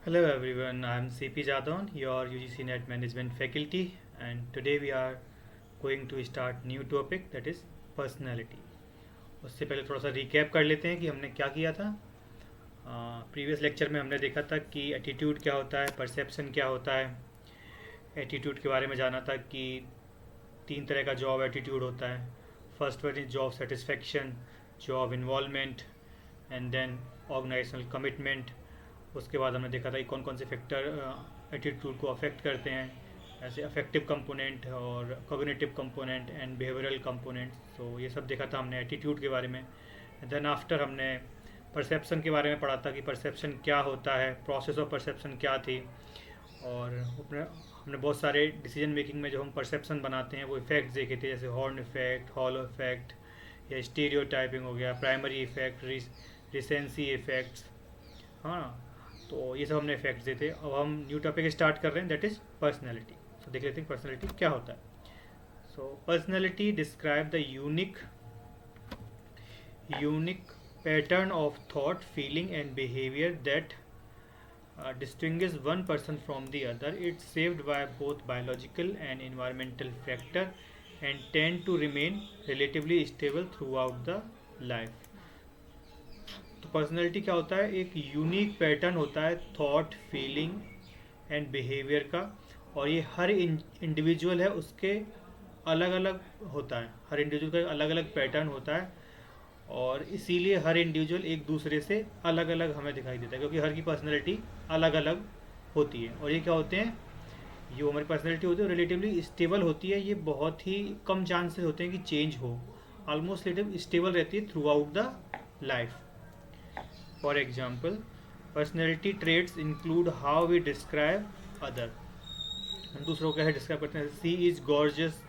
Hello everyone, I am CP Jadon, your UGC Net Management faculty, and today we are going to start new topic that is personality. उससे पहले थोड़ा सा recap कर लेते हैं कि हमने क्या किया था। प्रीवियस लेक्चर में हमने देखा था कि एटीट्यूड क्या होता है, परसेप्शन क्या होता है। एटीट्यूड के बारे में जाना था कि तीन तरह का जॉब एटीट्यूड होता है। First one is job satisfaction, job involvement and then organisational commitment. उसके बाद हमने देखा था कि कौन कौन से फैक्टर एटीट्यूड को अफेक्ट करते हैं, ऐसे अफेक्टिव कंपोनेंट और cognitive component and behavioural component. तो ये सब देखा था हमने एटीट्यूड के बारे में। देन आफ्टर हमने परसेप्शन के बारे में पढ़ा था कि परसेप्शन क्या होता है, प्रोसेस ऑफ परसेप्शन क्या थी। और हमने बहुत सारे डिसीजन मेकिंग में जो हम परसेप्शन बनाते हैं वो इफ़ेक्ट्स देखे थे, जैसे हॉर्न इफेक्ट, हॉलो इफेक्ट या स्टीरियोटाइपिंग हो गया, प्राइमरी इफेक्ट, रिसेंसी इफेक्ट्स। हाँ, तो ये सब हमने इफेक्ट्स देते। अब हम न्यू टॉपिक स्टार्ट कर रहे हैं, दैट इज़ पर्सनैलिटी। सो देख लेते हैं पर्सनैलिटी क्या होता है। सो personality describe the unique pattern of thought, feeling and behaviour that distinguish one person from the other. It's shaped by both biological and environmental factor and tend to remain relatively stable throughout the life. तो personality क्या होता है, एक unique pattern होता है thought, feeling and behaviour का। और ये हर इंडिविजुअल है उसके अलग अलग होता है, हर इंडिविजुअल का अलग अलग पैटर्न होता है। और इसीलिए हर इंडिविजुअल एक दूसरे से अलग अलग हमें दिखाई देता है, क्योंकि हर की पर्सनैलिटी अलग अलग होती है। और ये क्या होते हैं, जो हमारी पर्सनैलिटी होती है रिलेटिवली स्टेबल होती है। ये बहुत ही कम चांसेस होते हैं कि चेंज हो, ऑलमोस्ट रिलेटिव स्टेबल रहती है throughout the life. For example, personality traits include how we describe other. हम दूसरों को कैसे डिस्क्राइब करते हैं, she is gorgeous,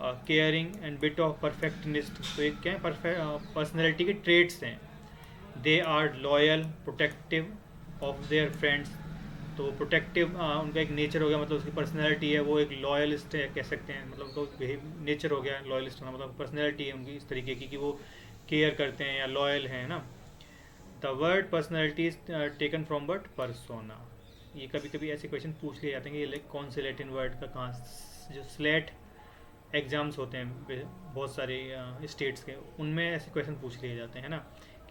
caring and bit of perfectionist. तो ये क्या है, पर्सनैलिटी के ट्रेट्स हैं। They are loyal, protective of their friends. तो प्रोटेक्टिव उनका एक नेचर हो गया, मतलब उसकी पर्सनैलिटी है, वो एक लॉयलिस्ट है कह सकते हैं। मतलब उनका नेचर हो गया लॉयलिस्ट होना, मतलब पर्सनैलिटी है उनकी इस तरीके की कि वो केयर करते हैं या लॉयल हैं ना। The word personality is taken from word persona. ये कभी कभी ऐसे क्वेश्चन पूछ लिए जाते हैं कि ये कौन से लैटिन वर्ड का कहाँ, जो स्लेट एग्ज़ाम्स होते हैं बहुत सारे स्टेट्स के, उनमें ऐसे क्वेश्चन पूछ लिए जाते हैं ना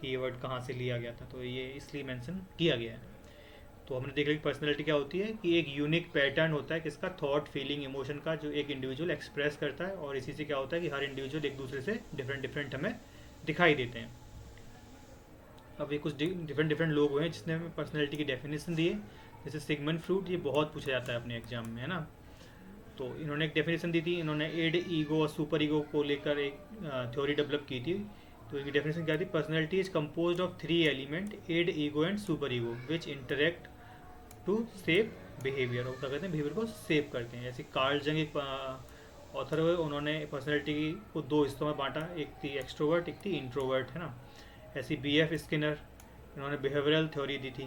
कि ये वर्ड कहाँ से लिया गया था। तो ये इसलिए मेंशन किया गया है। तो हमने देख लिया कि पर्सनैलिटी क्या होती है कि एक यूनिक पैटर्न होता है किसका, थॉट, फीलिंग, इमोशन का, जो एक इंडिविजुअल एक्सप्रेस करता है। और इसी से क्या होता है कि हर इंडिविजुअल एक दूसरे से डिफरेंट डिफरेंट हमें दिखाई देते हैं। अब ये कुछ डिफरेंट डिफरेंट लोग हुए हैं जिसने हमें पर्सनैलिटी की डेफिनेशन दी है। जैसे सिगमंड फ्रूड, ये बहुत पूछा जाता है अपने एग्जाम में, है ना। तो इन्होंने एक डेफिनेशन दी थी, इन्होंने एड ईगो और सुपर ईगो को लेकर एक थ्योरी डेवलप की थी। तो इनकी डेफिनेशन क्या थी, personality is compose of three element, id, ego and super ego, which interact to save behaviour. और क्या कहते हैं, बिहेवियर को सेव करते हैं। जैसे कार्ल जंग एक ऑथर हुए, उन्होंने पर्सनैलिटी को दो हिस्सों में बांटा, एक थी एक्सट्रोवर्ट, एक थी इंट्रोवर्ट, है ना। ऐसी बी एफ स्किनर, इन्होंने बिहेवियरल थ्योरी दी थी।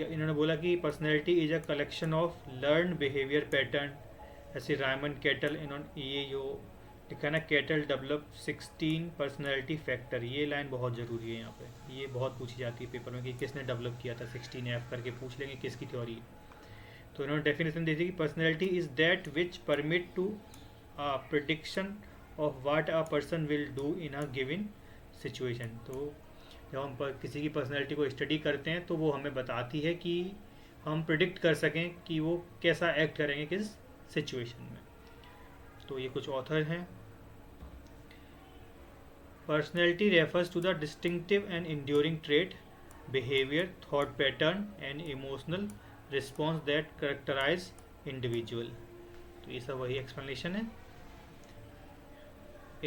इन्होंने बोला कि personality is a collection of learn behaviour pattern. ऐसे रायमंड कैटल, इन्होंने ये जो लिखा है ना, कैटल डेवलप 16 पर्सनैलिटी फैक्टर, ये लाइन बहुत ज़रूरी है यहाँ पे। ये बहुत पूछी जाती है पेपर में कि किसने डेवलप किया था, 16F करके पूछ लेंगे किसकी थ्योरी है। तो इन्होंने डेफिनेशन दी थी कि personality is that which permit to prediction of what a person will do in a given situation. तो जब हम किसी की पर्सनैलिटी को स्टडी करते हैं तो वो हमें बताती है कि हम प्रिडिक्ट कर सकें कि वो कैसा एक्ट करेंगे किस सिचुएशन में। तो ये कुछ ऑथर हैं। Personality refers to the distinctive and enduring trait, behaviour, thought pattern and emotional response that characterise individual. तो ये सब वही एक्सप्लेनेशन है।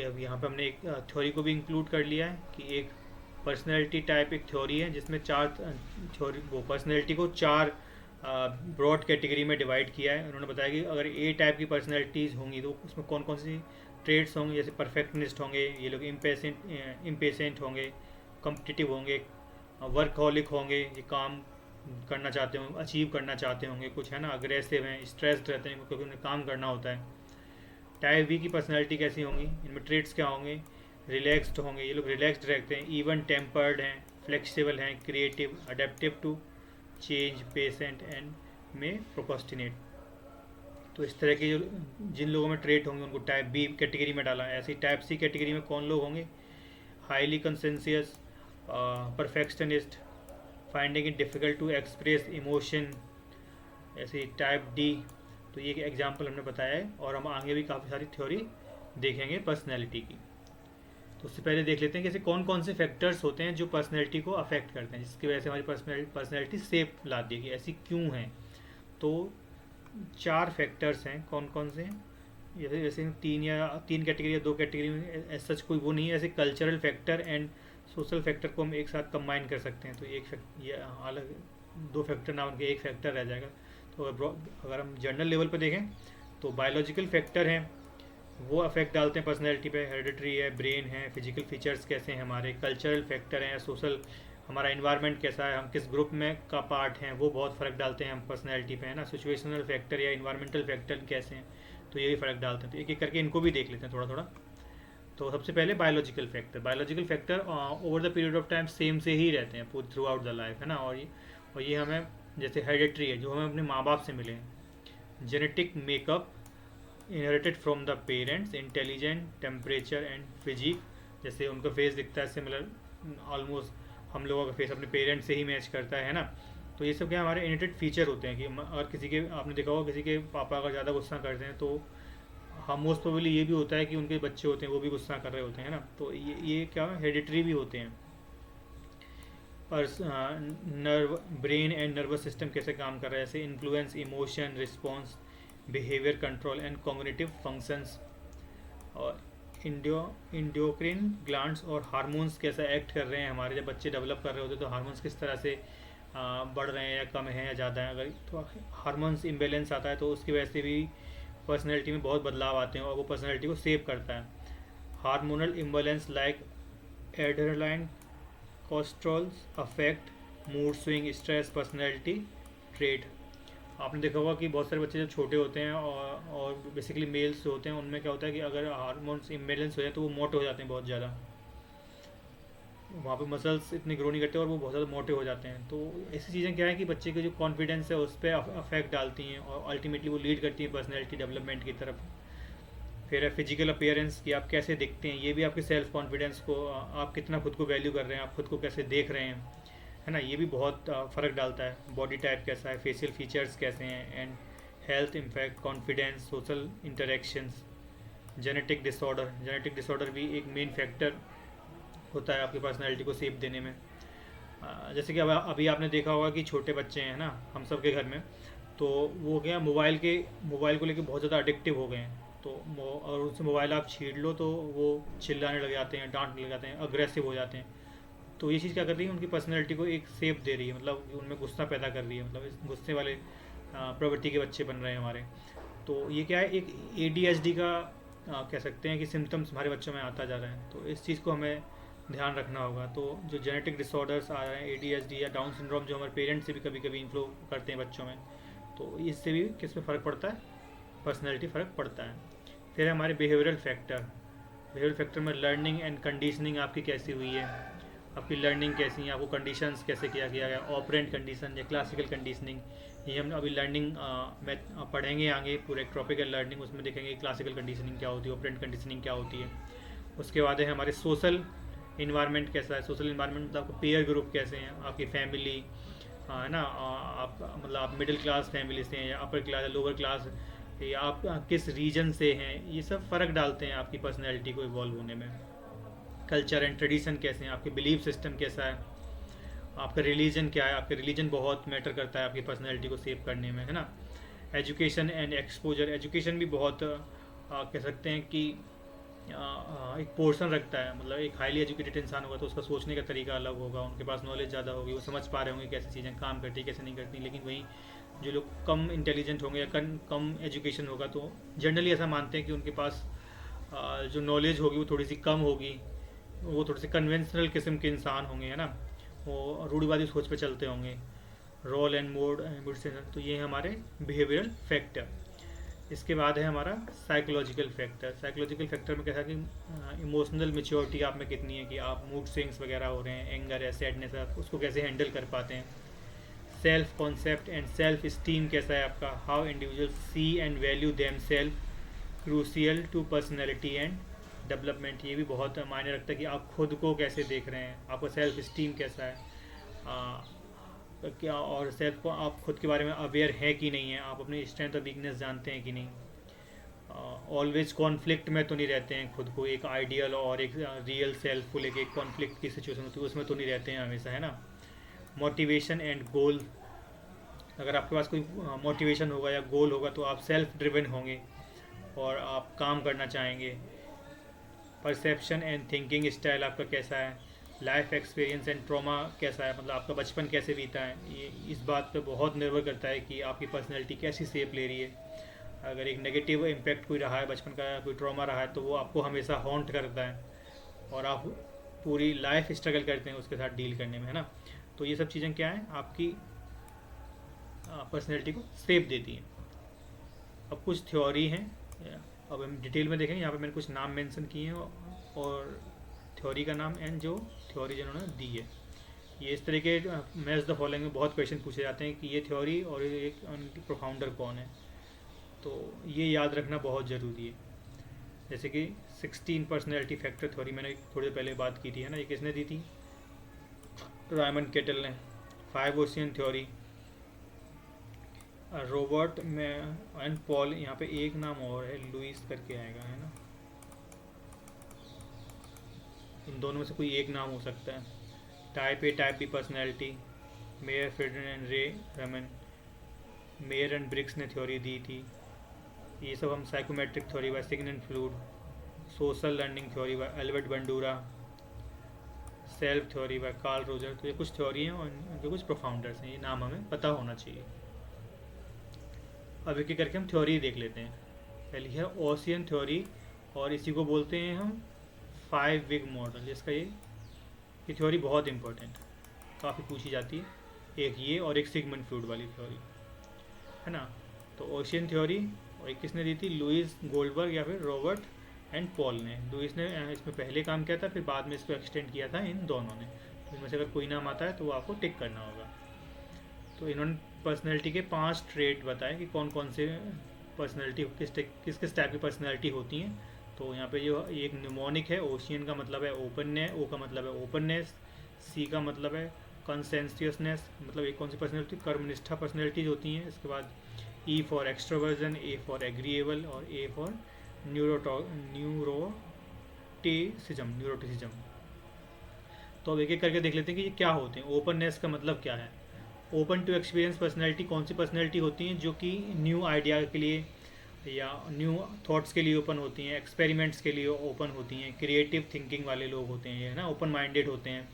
अब यहाँ पे हमने एक थ्योरी को भी इंक्लूड कर लिया है कि एक पर्सनैलिटी टाइप एक थ्योरी है जिसमें चार थ्योरी, वो पर्सनैलिटी को चार ब्रॉड कैटेगरी में डिवाइड किया है। उन्होंने बताया कि अगर ए टाइप की पर्सनैलिटीज़ होंगी तो उसमें कौन कौन सी ट्रेड्स होंगे, जैसे परफेक्टनिस्ट होंगे, ये लोग इम्पेशेंट होंगे, कम्पिटिटिव होंगे, वर्कहॉलिक होंगे, ये काम करना चाहते होंगे, अचीव करना चाहते होंगे कुछ, है ना, अग्रेसिव हैं, स्ट्रेस्ड रहते हैं क्योंकि उन्हें काम करना होता है। टाइप बी की पर्सनैलिटी कैसी होंगी, इनमें ट्रेड्स क्या होंगे, रिलैक्स्ड होंगे, ये लोग रिलैक्स्ड रहते हैं, इवन टेम्पर्ड हैं, फ्लेक्सिबल हैं, creative, adaptive to change patient and में प्रोकोस्टिनेट। तो इस तरह के जो जिन लोगों में ट्रेट होंगे उनको टाइप बी कैटेगरी में डाला। ऐसी टाइप सी कैटेगरी में कौन लोग होंगे? Highly conscientious, perfectionist, finding it difficult to express emotion, ऐसे टाइप डी। तो ये एक एग्जाम्पल हमने बताया है और हम आगे भी काफ़ी सारी थ्योरी देखेंगे पर्सनैलिटी की। तो उससे पहले देख लेते हैं कि ऐसे कौन कौन से फैक्टर्स होते हैं जो पर्सनैलिटी को अफेक्ट करते हैं, जिसकी वजह से हमारी पर्सनैलिटी सेप लाती है कि ऐसी क्यों है। तो 4 फैक्टर्स हैं। कौन कौन से हैं? जैसे वैसे तीन कैटेगरी या 2 कैटेगरी में ऐसा कोई वो नहीं है। ऐसे cultural factor and social factor को हम एक साथ कंबाइन कर सकते हैं। तो ये अलग 2 फैक्टर ना उनके एक फैक्टर रह जाएगा। तो अगर हम जनरल लेवल पर देखें तो बायोलॉजिकल फैक्टर हैं, वो अफेक्ट डालते हैं पर्सनैलिटी पे। हेरिडिटरी है, ब्रेन है, फिजिकल फीचर्स कैसे हैं हमारे। कल्चरल फैक्टर हैं, सोशल, हमारा इन्वायरमेंट कैसा है, हम किस ग्रुप में का पार्ट हैं, वो बहुत फ़र्क डालते हैं हम पर्सनैलिटी पे, है ना। सिचुएशनल फैक्टर या इन्वायरमेंटल फैक्टर कैसे हैं, तो ये भी फ़र्क डालते हैं। तो एक एक करके इनको भी देख लेते हैं थोड़ा थोड़ा। तो सबसे पहले biological factor over the period of time same से ही रहते हैं पूरी थ्रू आउट द लाइफ, है ना। और ये हमें, जैसे हेरिडिटरी है जो हमें अपने माँ बाप से मिले हैं। Genetic makeup inherited from the parents, intelligent, temperature and physique, जैसे उनका फेस दिखता है सिमिलर, ऑलमोस्ट हम लोगों का फेस अपने पेरेंट्स से ही मैच करता है ना। तो ये सब क्या हमारे इनहेरिटेड फीचर होते हैं कि अगर किसी के, आपने देखा होगा किसी के पापा अगर ज़्यादा गुस्सा करते हैं तो हम मोस्ट प्रोबेबली ये भी होता है कि उनके बच्चे होते हैं वो भी गुस्सा कर रहे होते हैं ना। तो ये क्या हेरिडिटरी भी होते हैं। और nerve, brain and nervous system कैसे काम कर रहा है, जैसे influence emotion, response, behaviour control and cognitive functions. और इंडोक्रिन ग्लैंड्स और हार्मोन्स कैसा एक्ट कर रहे हैं हमारे, जब बच्चे डेवलप कर रहे होते हैं तो हार्मोन्स किस तरह से बढ़ रहे हैं या कम है या ज़्यादा है। अगर तो हार्मोन्स इम्बेलेंस आता है तो उसकी वजह से भी पर्सनैलिटी में बहुत बदलाव आते हैं और वो पर्सनैलिटी को सेव करता है। Hormonal imbalance like adrenaline, cortisols affect mood swing, stress, personality trait. आपने देखा होगा कि बहुत सारे बच्चे जब छोटे होते हैं और बेसिकली मेल्स जो होते हैं उनमें क्या होता है कि अगर हार्मोन्स इम्बेलेंस हो जाए तो वो मोटे हो जाते हैं बहुत ज़्यादा। वहाँ पे मसल्स इतने ग्रो नहीं करते और वो बहुत ज़्यादा मोटे हो जाते हैं। तो ऐसी चीज़ें क्या है कि बच्चे के जो कॉन्फिडेंस है उस पर अफेक्ट डालती हैं और अल्टीमेटली वो लीड करती हैं पर्सनैलिटी डेवलपमेंट की तरफ। फिर है फिजिकल अपीयरेंस कि आप कैसे दिखते हैं, ये भी आपके सेल्फ कॉन्फिडेंस को, आप कितना खुद को वैल्यू कर रहे हैं, आप खुद को कैसे देख रहे हैं, है ना। ये भी बहुत फ़र्क डालता है। बॉडी टाइप कैसा है, फेशियल फीचर्स कैसे हैं, and health impact, confidence, social interactions. Genetic disorder भी एक मेन फैक्टर होता है आपकी पर्सनैलिटी को शेप देने में। जैसे कि अब अभी आपने देखा होगा कि छोटे बच्चे हैं ना हम सब के घर में, तो वो क्या मोबाइल को लेके बहुत ज़्यादा अडिक्टिव हो गए हैं। तो और उनसे मोबाइल आप छीन लो तो वो चिल्लाने लग जाते हैं, डांटने लग जाते हैं, अग्रेसिव हो जाते हैं। तो ये चीज़ क्या कर रही है, उनकी पर्सनैलिटी को एक शेप दे रही है, मतलब उनमें गुस्सा पैदा कर रही है, मतलब इस गुस्से वाले प्रवृत्ति के बच्चे बन रहे हैं हमारे। तो ये क्या है, एक ADHD का कह सकते हैं कि सिम्टम्स हमारे बच्चों में आता जा रहा है। तो इस चीज़ को हमें ध्यान रखना होगा। तो जो जेनेटिक डिसऑर्डर्स आ रहे हैं, ADHD या डाउन सिंड्रोम, जो हमारे पेरेंट्स से भी कभी कभी इन्फ्लो करते हैं बच्चों में, तो इससे भी किस में फ़र्क पड़ता है, पर्सनैलिटी फ़र्क पड़ता है। फिर हमारे बिहेवियरल फैक्टर में लर्निंग एंड कंडीशनिंग आपकी कैसी हुई है, आपकी लर्निंग कैसी है, आपको कंडीशंस कैसे किया गया, ऑपरेंट कंडीशन या क्लासिकल कंडीशनिंग। ये हम अभी लर्निंग में पढ़ेंगे आगे, पूरे टॉपिक है लर्निंग, उसमें देखेंगे क्लासिकल कंडीशनिंग क्या होती है, ऑपरेंट कंडीशनिंग क्या होती है। उसके बाद है हमारे सोशल इन्वायरमेंट कैसा है। सोशल इन्वायरमेंट मतलब आपको पेयर ग्रुप कैसे हैं, आपकी फैमिली, है ना, आप मतलब आप मिडिल क्लास फैमिली से हैं या अपर क्लास या लोअर क्लास, या आप किस रीजन से हैं, ये सब फ़र्क डालते हैं आपकी पर्सनैलिटी को इवॉल्व होने में। कल्चर एंड ट्रेडिशन कैसे हैं, आपके बिलीफ सिस्टम कैसा है, आपका रिलीजन क्या है, आपका रिलीजन बहुत मैटर करता है आपकी पर्सनैलिटी को सेव करने में, है ना। एजुकेशन एंड एक्सपोजर, एजुकेशन भी बहुत कह सकते हैं कि एक पोर्शन रखता है। मतलब एक हाईली एजुकेटेड इंसान होगा तो उसका सोचने का तरीका अलग होगा, उनके पास नॉलेज ज़्यादा होगी, वो समझ पा रहे होंगे कैसी चीज़ें काम करती है कैसे नहीं करती। लेकिन वहीं जो लोग कम इंटेलिजेंट होंगे या कम एजुकेशन होगा तो जनरली ऐसा मानते हैं कि उनके पास जो नॉलेज होगी वो थोड़ी सी कम होगी, वो थोड़े से कन्वेंशनल किस्म के इंसान होंगे, है ना, वो रूढ़िवादी सोच पे चलते होंगे। रोल एंड मोड तो ये है हमारे बिहेवियरल फैक्टर। इसके बाद है हमारा साइकोलॉजिकल फैक्टर में कैसा कि इमोशनल मेच्योरिटी आप में कितनी है, कि आप मूड स्विंग्स वगैरह हो रहे हैं, एंगर है, सैडनेस है, उसको कैसे हैंडल कर पाते हैं। Self concept and self esteem कैसा है आपका, how individual see and value themselves, crucial to personality and development. ये भी बहुत मायने रखता है कि आप खुद को कैसे देख रहे हैं, आपका सेल्फ स्टीम कैसा है, क्या, और सेल्फ को आप खुद के बारे में अवेयर है कि नहीं है, आप अपनी स्ट्रेंथ और वीकनेस जानते हैं कि नहीं, ऑलवेज कॉन्फ्लिक्ट में तो नहीं रहते हैं, खुद को एक आइडियल और एक रियल सेल्फ को लेके एक कॉन्फ्लिक्ट की सिचुएशन होती है उसमें तो नहीं रहते हैं हमेशा, है ना। मोटिवेशन एंड गोल, अगर आपके पास कोई मोटिवेशन होगा या गोल होगा तो आप सेल्फ ड्रिवन होंगे और आप काम करना चाहेंगे। परसेप्शन एंड थिंकिंग स्टाइल आपका कैसा है, लाइफ एक्सपीरियंस एंड ट्रॉमा कैसा है, मतलब आपका बचपन कैसे बीता है, ये इस बात पे बहुत निर्भर करता है कि आपकी पर्सनैलिटी कैसी शेप ले रही है। अगर एक नेगेटिव इम्पैक्ट कोई रहा है बचपन का, कोई ट्रॉमा रहा है, तो वो आपको हमेशा हॉन्ट करता है और आप पूरी लाइफ स्ट्रगल करते हैं उसके साथ डील करने में, है ना। तो ये सब चीज़ें क्या हैं, आपकी पर्सनैलिटी को शेप देती हैं। अब कुछ थ्योरी हैं, अब हम डिटेल में देखेंगे। यहाँ पे मैंने कुछ नाम मेंशन किए हैं और थ्योरी का नाम एंड जो थ्योरी जिन्होंने दी है, ये इस तरह के मैच द फॉलोइंग में बहुत क्वेश्चन पूछे जाते हैं कि ये थ्योरी और एक उनकी प्रोफाउंडर कौन है, तो ये याद रखना बहुत ज़रूरी है। जैसे कि 16 पर्सनैलिटी फैक्टर थ्योरी मैंने थोड़ी देर पहले बात की थी, है ना, ये किसने दी थी, रायमंड केटल ने। 5 ओशियन थ्योरी रॉबर्ट में एंड पॉल, यहाँ पे एक नाम और है लुइस करके आएगा, है ना, इन दोनों में से कोई एक नाम हो सकता है। Type A type B personality, Meyer Friedman and Ray Rosenman, Meyer and Briggs ने थ्योरी दी थी। ये सब हम psychometric theory by Sigmund Freud, social learning theory by Albert Bandura, self theory by Carl Roger. तो ये कुछ थ्योरी हैं और इनके कुछ प्रोफाउंडर्स हैं, ये नाम हमें पता होना चाहिए। अब एक करके हम थ्योरी देख लेते हैं। पहली है ओशियन थ्योरी और इसी को बोलते हैं हम 5 विग मॉडल, जिसका ये थ्योरी बहुत इंपॉर्टेंट काफ़ी पूछी जाती है। एक ये और एक सिगमंड फ्रूड वाली थ्योरी, है ना। तो ओशियन थ्योरी और एक किसने दी थी, लुइस गोल्डबर्ग या फिर रॉबर्ट एंड पॉल ने। लुइस ने इसमें पहले काम किया था, फिर बाद में इसको एक्सटेंड किया था इन दोनों ने। तो इनमें से अगर कोई नाम आता है तो वो आपको टिक करना होगा। तो इन्होंने पर्सनैलिटी के 5 ट्रेट बताए कि कौन कौन से पर्सनैलिटी किस किस टाइप की पर्सनैलिटी होती हैं। तो यहाँ पे जो एक निमोनिक है, ओशियन का मतलब है ओपननेस, ओ का मतलब है ओपननेस, सी का मतलब है कंसेंसियसनेस, मतलब एक कौन सी पर्सनैलिटी, कर्मनिष्ठा पर्सनैलिटीज होती हैं। इसके बाद ई for extroversion, A for agreeable और ए फॉर न्यूरोटिसिज्म। तो अब एक एक करके देख लेते हैं कि ये क्या होते हैं। ओपननेस का मतलब क्या है, ओपन टू एक्सपीरियंस पर्सनैलिटी कौन सी पर्सनैलिटी होती हैं जो कि न्यू आइडिया के लिए या न्यू थॉट्स के लिए ओपन होती हैं, एक्सपेरिमेंट्स के लिए ओपन होती हैं, क्रिएटिव थिंकिंग वाले लोग होते हैं, है ना, ओपन माइंडेड होते हैं।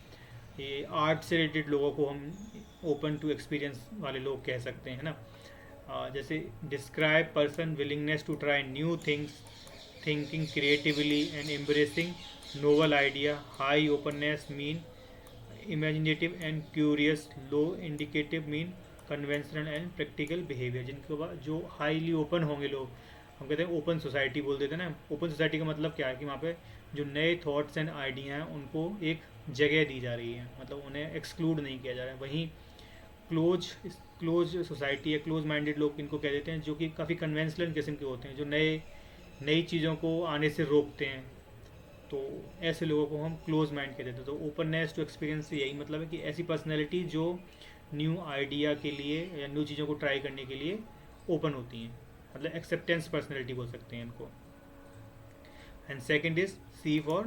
ये आर्ट से रिलेटेड लोगों को हम ओपन टू एक्सपीरियंस वाले लोग कह सकते हैं, है ना। जैसे describe person willingness to try new things, thinking creatively and embracing novel idea, high openness mean imaginative and curious, low indicative mean conventional and practical behaviour. जिनके बाद जो हाईली ओपन होंगे लोग, हम कहते हैं ओपन सोसाइटी बोल देते हैं ना। ओपन सोसाइटी का मतलब क्या है कि वहाँ पे जो नए थॉट्स एंड आइडिया हैं उनको एक जगह दी जा रही है, मतलब उन्हें एक्सक्लूड नहीं किया जा रहा है। वहीं क्लोज सोसाइटी या क्लोज माइंडेड लोग इनको कह देते हैं, जो कि काफ़ी कन्वेंशनल किस्म के होते हैं, जो नई चीज़ों को आने से रोकते हैं। तो ऐसे लोगों को हम क्लोज माइंड कहते हैं। तो ओपननेस टू एक्सपीरियंस से यही मतलब है कि ऐसी पर्सनैलिटी जो न्यू आइडिया के लिए या न्यू चीज़ों को ट्राई करने के लिए ओपन होती हैं, मतलब एक्सेप्टेंस पर्सनैलिटी बोल सकते हैं इनको। And second is C for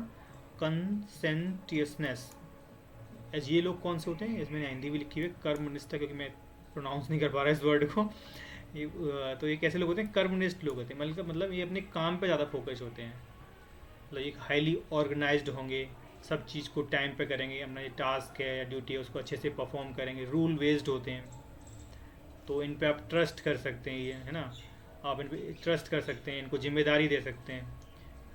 conscientiousness. As ये लोग कौन से होते हैं, इसमें हिंदी भी लिखी हुई है कर्मनिष्ठ, क्योंकि मैं प्रोनाउंस नहीं कर पा रहा इस वर्ड को। तो ये कैसे लोग होते हैं, कर्मनिष्ठ लोग होते हैं, मतलब ये अपने काम पे ज़्यादा फोकस होते हैं, मतलब एक हाईली ऑर्गेनाइज्ड होंगे, सब चीज़ को टाइम पे करेंगे, अपना ये टास्क है या ड्यूटी है उसको अच्छे से परफॉर्म करेंगे, रूल बेस्ड होते हैं। तो इन पे आप ट्रस्ट कर सकते हैं, ये है ना, आप इन पे ट्रस्ट कर सकते हैं, इनको जिम्मेदारी दे सकते हैं,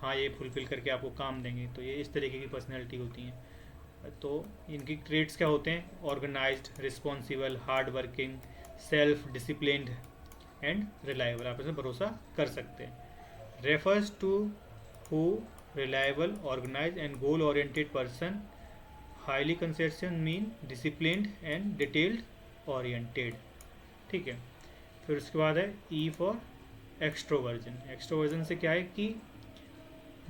हाँ ये फुलफिल करके आपको काम देंगे। तो ये इस तरीके की पर्सनैलिटी होती हैं। तो इनकी ट्रेट्स क्या होते हैं, organised, responsible, hard working, self disciplined and reliable, आप इसमें भरोसा कर सकते हैं। Refers to who reliable, organized and goal oriented person, highly consistent mean disciplined and detailed oriented. ठीक है, फिर उसके बाद है ई फॉर एक्सट्रोवर्जन। एक्सट्रोवर्जन से क्या है कि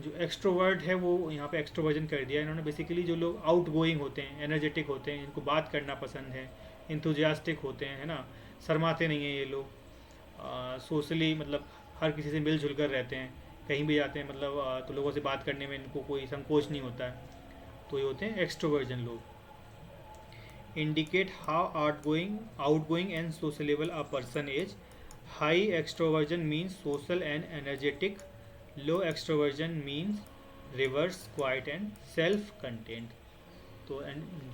जो एक्सट्रोवर्ट है वो यहाँ पे एक्सट्रोवर्जन कर दिया इन्होंने। बेसिकली जो लोग आउट गोइंग होते हैं, एनर्जेटिक होते हैं, इनको बात करना पसंद है, इंथुजियास्टिक होते हैं, है ना, शर्माते नहीं हैं ये लोग, सोशली मतलब हर किसी से मिलजुल कर रहते हैं, कहीं भी जाते हैं मतलब तो लोगों से बात करने में इनको कोई संकोच नहीं होता है, तो ये होते हैं एक्सट्रोवर्जन लोग। Indicate how outgoing and sociable a person is. High extroversion means social and energetic, low extroversion means reverse quiet and self content. तो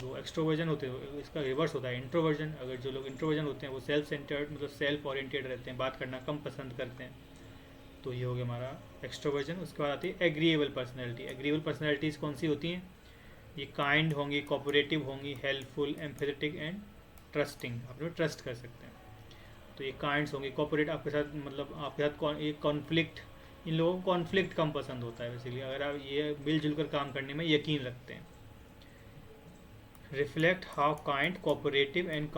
जो एक्सट्रोवर्जन होते हैं इसका रिवर्स होता है इंट्रोवर्जन। अगर जो लोग इंट्रोवर्जन होते हैं वो सेल्फ सेंटर्ड मतलब सेल्फ ओरिएंटेड रहते हैं, बात करना कम पसंद करते हैं, तो ये हो गया हमारा एक्सट्रोवर्जन। उसके बाद आती है एग्रीएबल पर्सनैलिटी। एग्रीएबल पर्सनैलिटीज़ कौन सी होती हैं? ये काइंड होंगी, कोऑपरेटिव होंगी, हेल्पफुल, एम्पैथेटिक एंड ट्रस्टिंग, आप लोग ट्रस्ट कर सकते हैं। तो ये काइंड्स होंगे, कोऑपरेट आपके साथ मतलब आपके साथ एक कॉन्फ्लिक्ट, इन लोगों को कॉन्फ्लिक्ट कम पसंद होता है बेसिकली, अगर आप ये मिलजुल कर काम करने में यकीन रखते हैं। Reflect how kind, cooperative and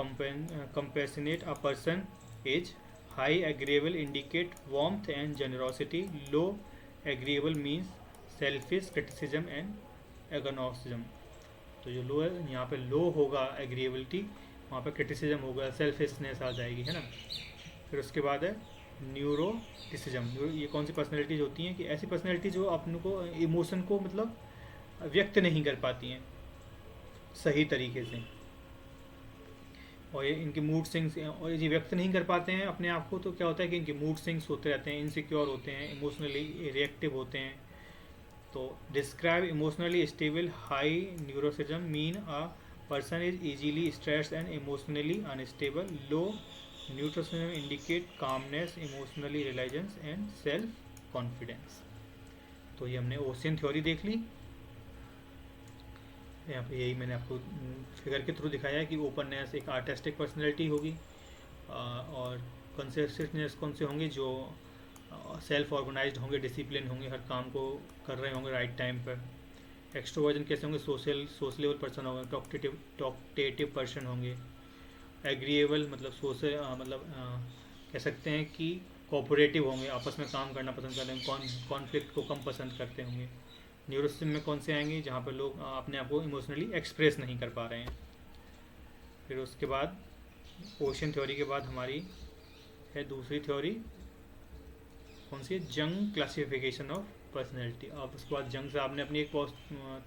compassionate a person is. High agreeable indicate warmth and generosity. Low agreeable means selfish, criticism and agnosticism. तो जो लो है यहाँ पे लो होगा एग्रीएबिलिटी, वहाँ पे क्रिटिसिज्म होगा, सेल्फिशनेस आ जाएगी, है ना। फिर उसके बाद है न्यूरोटिसिज्म। ये कौन सी पर्सनैलिटीज होती हैं कि ऐसी पर्सनैलिटी जो अपने को इमोशन को मतलब व्यक्त नहीं कर पाती हैं सही तरीके से, और ये इनके मूड स्विंग्स, और ये व्यक्त नहीं कर पाते हैं अपने आप को, तो क्या होता है कि इनके मूड स्विंग्स होते रहते हैं, इनसिक्योर होते हैं, इमोशनली रिएक्टिव होते हैं। तो describe emotionally stable. High neuroticism mean a person is easily stressed and emotionally unstable. Low neuroticism indicate calmness, emotionally resilience and self confidence. तो ये हमने ओशियन थ्योरी देख ली। यहाँ पे यही मैंने आपको फिगर के थ्रू दिखाया है कि ओपननेस एक आर्टिस्टिक पर्सनैलिटी होगी, और कंसिस्टेंटनेस कौन से होंगे, जो सेल्फ ऑर्गेनाइज्ड होंगे, डिसिप्लिन होंगे, हर काम को कर रहे होंगे राइट टाइम पर। एक्सट्रोवर्जन कैसे होंगे? सोशलेबल पर्सन होंगे, टॉकटेटिव पर्सन होंगे। एग्रीएबल मतलब सोशल मतलब कह सकते हैं कि कोऑपरेटिव होंगे, आपस में काम करना पसंद करते हैं, कॉन्फ्लिक्ट को कम पसंद करते होंगे। न्यूरोसिज्म में कौन से आएंगे? जहाँ पर लोग अपने आप को इमोशनली एक्सप्रेस नहीं कर पा रहे हैं। फिर उसके बाद ओशियन थ्योरी के बाद हमारी है दूसरी थ्योरी, कौन सी है? जंग क्लासिफिकेशन ऑफ पर्सनैलिटी। अब उसके बाद जंग साहब ने अपनी एक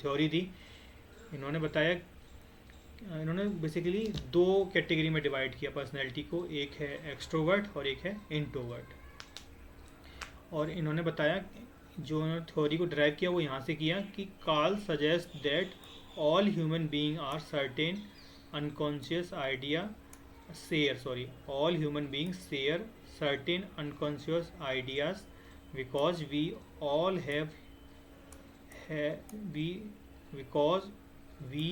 थ्योरी दी। इन्होंने बताया, इन्होंने बेसिकली दो कैटेगरी में डिवाइड किया पर्सनैलिटी को, एक है एक्सट्रोवर्ट और एक है इंट्रोवर्ट। और इन्होंने बताया, जो उन्होंने थ्योरी को ड्राइव किया वो यहाँ से किया कि Carl suggest that all human being are certain unconscious idea all human beings share certain unconscious ideas because we all we because we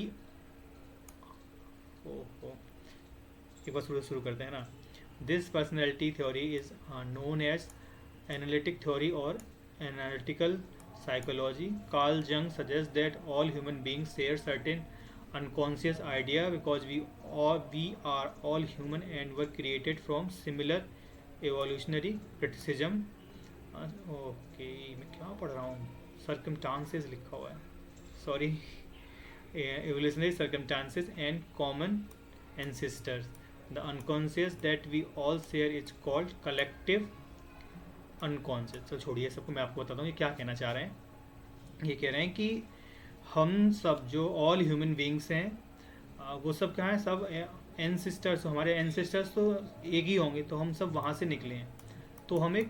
एक बार शुरू करते हैं ना। This personality theory is known as analytic theory और analytical psychology. Carl Jung suggests that all human beings share certain unconscious idea because we are all human and were created from similar evolutionary criticism. Okay मैं क्या पढ़ रहा हूँ? circumstances लिखा हुआ है, sorry. evolutionary circumstances and common ancestors. The unconscious that we all share is called collective unconscious. चलो छोड़िए सबको, मैं आपको बताता हूँ ये क्या कहना चाह रहे हैं। ये कह रहे हैं कि हम सब जो ऑल ह्यूमन बींग्स हैं वो सब क्या है, सब एनसिस्टर्स, हमारे एनसिस्टर्स तो एक ही होंगे, तो हम सब वहाँ से निकले हैं। तो हम एक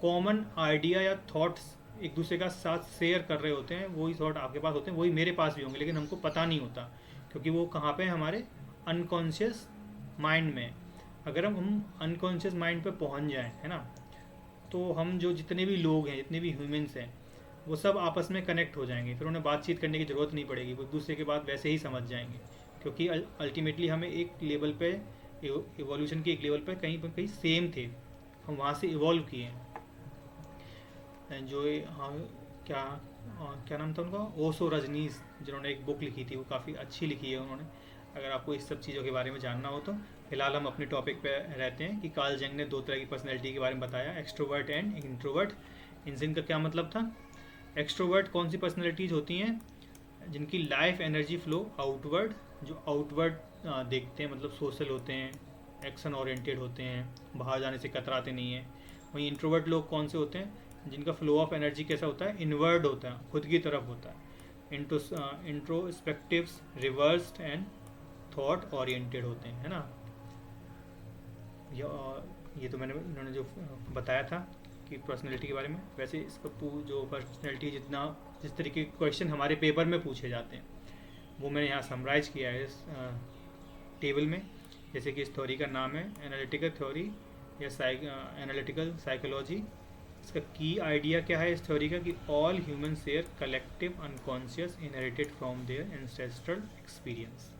कॉमन आइडिया या थॉट्स एक दूसरे का साथ शेयर कर रहे होते हैं, वही थॉट आपके पास होते हैं, वही मेरे पास भी होंगे, लेकिन हमको पता नहीं होता क्योंकि वो कहाँ पे हमारे अनकॉन्शियस माइंड में। अगर हम अनकॉन्शियस माइंड पे पहुँच जाएं, है ना, तो हम जो जितने भी लोग हैं, जितने भी ह्यूमंस हैं, वो सब आपस में कनेक्ट हो जाएंगे। फिर उन्हें बातचीत करने की ज़रूरत नहीं पड़ेगी, वो एक दूसरे के बात वैसे ही समझ जाएंगे, क्योंकि अल्टीमेटली हमें एक लेवल पे, इवोल्यूशन के एक लेवल पे कहीं सेम थे, हम वहाँ से इवॉल्व किए हैं। जो क्या नाम था उनका? ओशो रजनीश, जिन्होंने एक बुक लिखी थी, वो काफ़ी अच्छी लिखी है उन्होंने, अगर आपको इस सब चीज़ों के बारे में जानना हो तो। फिलहाल हम अपने टॉपिक पे रहते हैं कि कार्ल जंग ने दो तरह की पर्सनैलिटी के बारे में बताया, एक्सट्रोवर्ट एंड इंट्रोवर्ट। इनसे इनका क्या मतलब था? एक्सट्रोवर्ट कौन सी पर्सनैलिटीज़ होती हैं? जिनकी लाइफ एनर्जी फ्लो आउटवर्ड, जो आउटवर्ड देखते हैं, मतलब सोशल होते हैं, एक्शन ओरिएंटेड होते हैं, बाहर जाने से कतराते नहीं हैं। वहीं इंट्रोवर्ट लोग कौन से होते हैं? जिनका फ्लो ऑफ एनर्जी कैसा होता है? इनवर्ड होता है, खुद की तरफ होता है। इंट्रोस्पेक्टिव्स रिवर्स्ड एंड थॉट ओरिएंटेड होते हैं, है ना। ये तो मैंने इन्होंने जो बताया था कि पर्सनैलिटी के बारे में। वैसे इसका जो पर्सनैलिटी जिस तरीके के क्वेश्चन हमारे पेपर में पूछे जाते हैं वो मैंने यहाँ समराइज किया है इस टेबल में। जैसे कि इस थ्योरी का नाम है एनालिटिकल थ्योरी या एनालिटिकल साइकोलॉजी। इसका की आइडिया क्या है इस थ्योरी का? कि all human share collective unconscious inherited from their ancestral experience.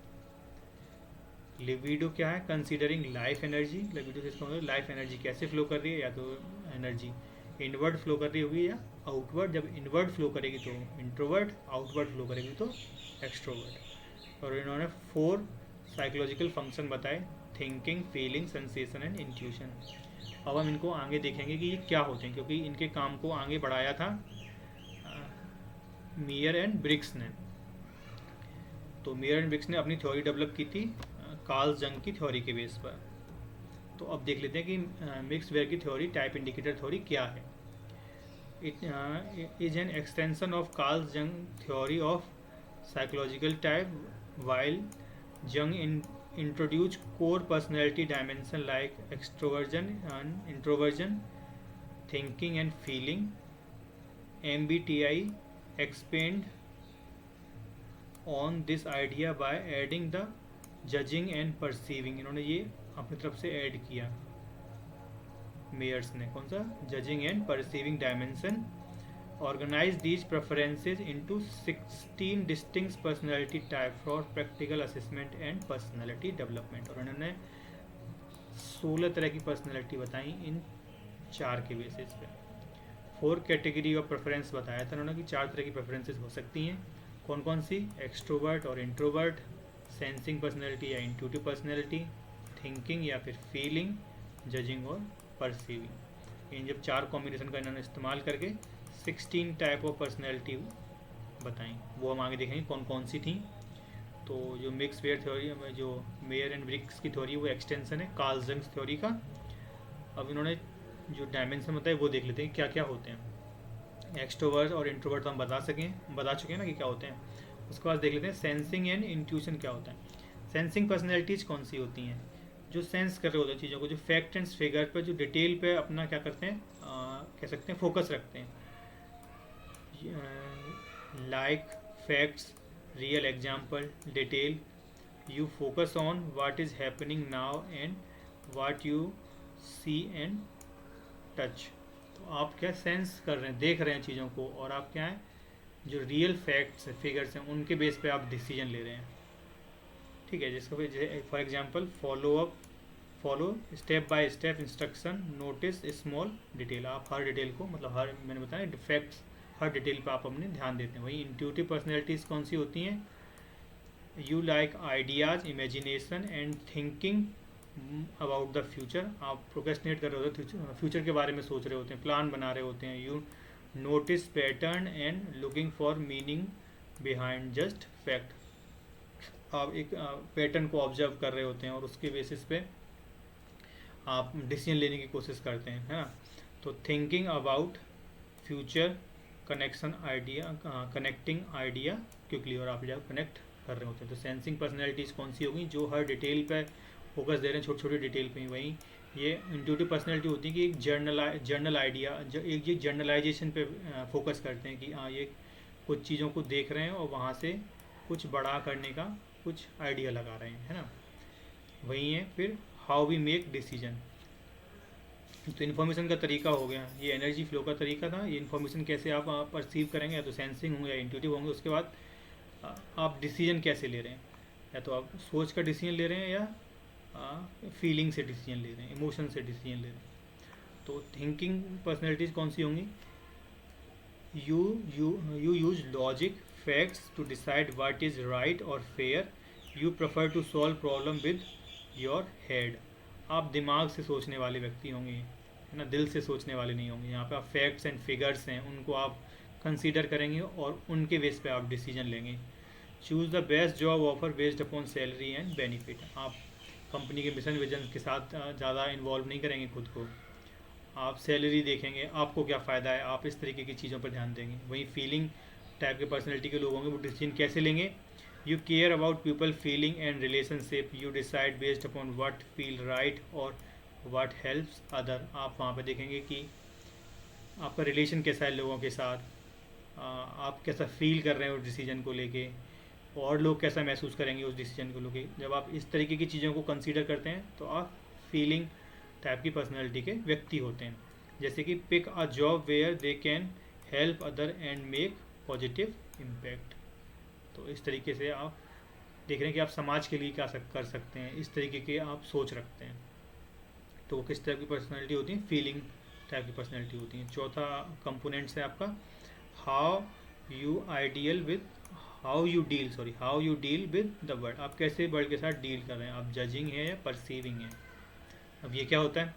Libido क्या है? Considering life energy. लिबिडो से इसका मतलब लाइफ एनर्जी कैसे फ्लो कर रही है, या तो एनर्जी इनवर्ड फ्लो कर रही होगी या आउटवर्ड। जब इनवर्ड फ्लो करेगी तो इंट्रोवर्ट, आउटवर्ड फ्लो करेगी तो एक्सट्रोवर्ट। और इन्होंने 4 साइकोलॉजिकल फंक्शन बताए, thinking, feeling, sensation and intuition. अब हम इनको आगे देखेंगे कि ये क्या होते हैं, क्योंकि इनके काम को आगे बढ़ाया था मियर एंड ब्रिक्स ने। तो मियर एंड ब्रिक्स ने अपनी थ्योरी डेवलप की थी कार्ल जंग की थ्योरी के बेस पर। तो अब देख लेते हैं कि मिक्स वेयर की थ्योरी, टाइप इंडिकेटर थ्योरी क्या है। It is an extension of Karl जंग theory of psychological type, while जंग introduced core personality dimension like extroversion and introversion, thinking and feeling. MBTI expand on this idea by adding the judging and perceiving. इन्होंने ये अपनी तरफ से add किया Myers ने। कौन सा? Judging and perceiving dimension. Organize these preferences into 16 distinct personality type for practical assessment and personality development। और उन्होंने 16 तरह की पर्सनैलिटी बताई इन 4 के बेसिस पे। 4 कैटेगरी ऑफ प्रेफरेंस बताया था उन्होंने कि 4 तरह की प्रेफरेंसेस हो सकती हैं। कौन कौन सी? एक्सट्रोवर्ट और इंट्रोवर्ट, सेंसिंग पर्सनैलिटी या इंट्यूटिव पर्सनैलिटी, थिंकिंग या फिर फीलिंग, जजिंग और परसीविंग। इन जब 4 कॉम्बिनेशन का इन्होंने इस्तेमाल करके 16 टाइप ऑफ पर्सनैलिटी बताई, वो हम आगे देखेंगे कौन कौन सी थी। तो जो मिक्स वेयर थ्योरी में जो मेयर एंड ब्रिक्स की थ्योरी वो एक्सटेंशन है कार्ल जंग थ्योरी का। अब इन्होंने जो डायमेंशन बताए वो देख लेते हैं क्या क्या होते हैं। एक्सट्रोवर्ट और इंट्रोवर्ट तो हम बता चुके हैं ना कि क्या होते हैं। उसके बाद देख लेते हैं सेंसिंग एंड इंट्यूशन क्या होता है। सेंसिंग पर्सनैलिटीज़ कौन सी होती हैं? जो सेंस कर रहे होते हैं चीज़ों को, जो फैक्ट एंड फिगर पर, जो डिटेल पे अपना क्या करते हैं, कह सकते हैं फोकस रखते हैं। like facts, real example, detail. You focus on what is happening now and what you see and touch. तो आप क्या सेंस कर रहे हैं, देख रहे हैं चीज़ों को, और आप क्या है जो रियल फैक्ट्स फिगर्स हैं उनके बेस पे आप डिसीजन ले रहे हैं। ठीक है, जिसको for example follow step by step instruction, notice small detail. आप हर डिटेल को, मतलब हर, मैंने बताया फैक्ट्स, हर डिटेल पे आप अपने ध्यान देते हैं। वही इंट्यूटिव पर्सनैलिटीज़ कौन सी होती हैं? You like ideas, imagination and thinking about the future. आप प्रोक्रेस्टिनेट कर रहे होते हैं, फ्यूचर के बारे में सोच रहे होते हैं, प्लान बना रहे होते हैं। You notice pattern and looking for meaning behind just fact. आप एक पैटर्न को ऑब्जर्व कर रहे होते हैं और उसके बेसिस पे आप डिसीजन लेने की कोशिश करते हैं, है ना। तो thinking about future, connecting idea quickly, और आप जब कनेक्ट कर रहे होते हैं। तो सेंसिंग पर्सनैलिटीज़ कौन सी होगी? जो हर डिटेल पे फोकस दे रहे हैं, छोटी छोटी डिटेल पे ही। वहीं ये इंट्यूटिव पर्सनैलिटी होती है कि एक जर्नल आइडिया, एक ये जर्नलाइजेशन पे फोकस करते हैं कि हाँ ये कुछ चीज़ों को देख रहे हैं और वहाँ से कुछ बड़ा करने का कुछ आइडिया लगा रहे हैं, है ना। वहीं है फिर हाउ वी मेक डिसीजन। तो इन्फॉर्मेशन का तरीका हो गया, ये एनर्जी फ्लो का तरीका था। ये इन्फॉर्मेशन कैसे आप परसीव करेंगे, या तो सेंसिंग होंगे या इंट्यूटिव होंगे। उसके बाद आप डिसीजन कैसे ले रहे हैं, या तो आप सोच का डिसीजन ले रहे हैं या फीलिंग से डिसीजन ले रहे हैं, इमोशन से डिसीजन ले रहे हैं। तो थिंकिंग पर्सनैलिटीज़ कौन सी होंगी? You use logic, facts to decide what is right और fair you prefer to solve problem with your head. आप दिमाग से सोचने वाले व्यक्ति होंगे, है ना, दिल से सोचने वाले नहीं होंगे। यहाँ पे आप फैक्ट्स एंड फिगर्स हैं उनको आप कंसीडर करेंगे और उनके बेस पे आप डिसीजन लेंगे। Choose the best job offer based upon salary and benefit. आप कंपनी के मिशन विजन के साथ ज़्यादा इन्वॉल्व नहीं करेंगे खुद को। आप सैलरी देखेंगे, आपको क्या फ़ायदा है, आप इस तरीके की चीज़ों पर ध्यान देंगे। वहीं फीलिंग टाइप के पर्सनैलिटी के लोग होंगे, वो डिसीजन कैसे लेंगे। You care about people feeling and relationship. You decide based upon what feel right और व्हाट हेल्प्स अदर। आप वहाँ पे देखेंगे कि आपका रिलेशन कैसा है लोगों के साथ, आप कैसा फील कर रहे हैं उस डिसीजन को लेके, और लोग कैसा महसूस करेंगे उस डिसीजन को लेके। जब आप इस तरीके की चीज़ों को कंसीडर करते हैं तो आप फीलिंग टाइप की पर्सनैलिटी के व्यक्ति होते हैं। जैसे कि pick a job where they can help other and make positive impact. तो इस तरीके से आप देख रहे हैं कि आप समाज के लिए क्या कर सकते हैं, इस तरीके के आप सोच रखते हैं। तो किस तरह की पर्सनैलिटी होती है, फीलिंग टाइप की पर्सनैलिटी होती है। चौथा कंपोनेंट्स है आपका how you ideal with how you deal with the word. आप कैसे वर्ड के साथ डील कर रहे हैं, आप जजिंग है या परसीविंग है। अब ये क्या होता है,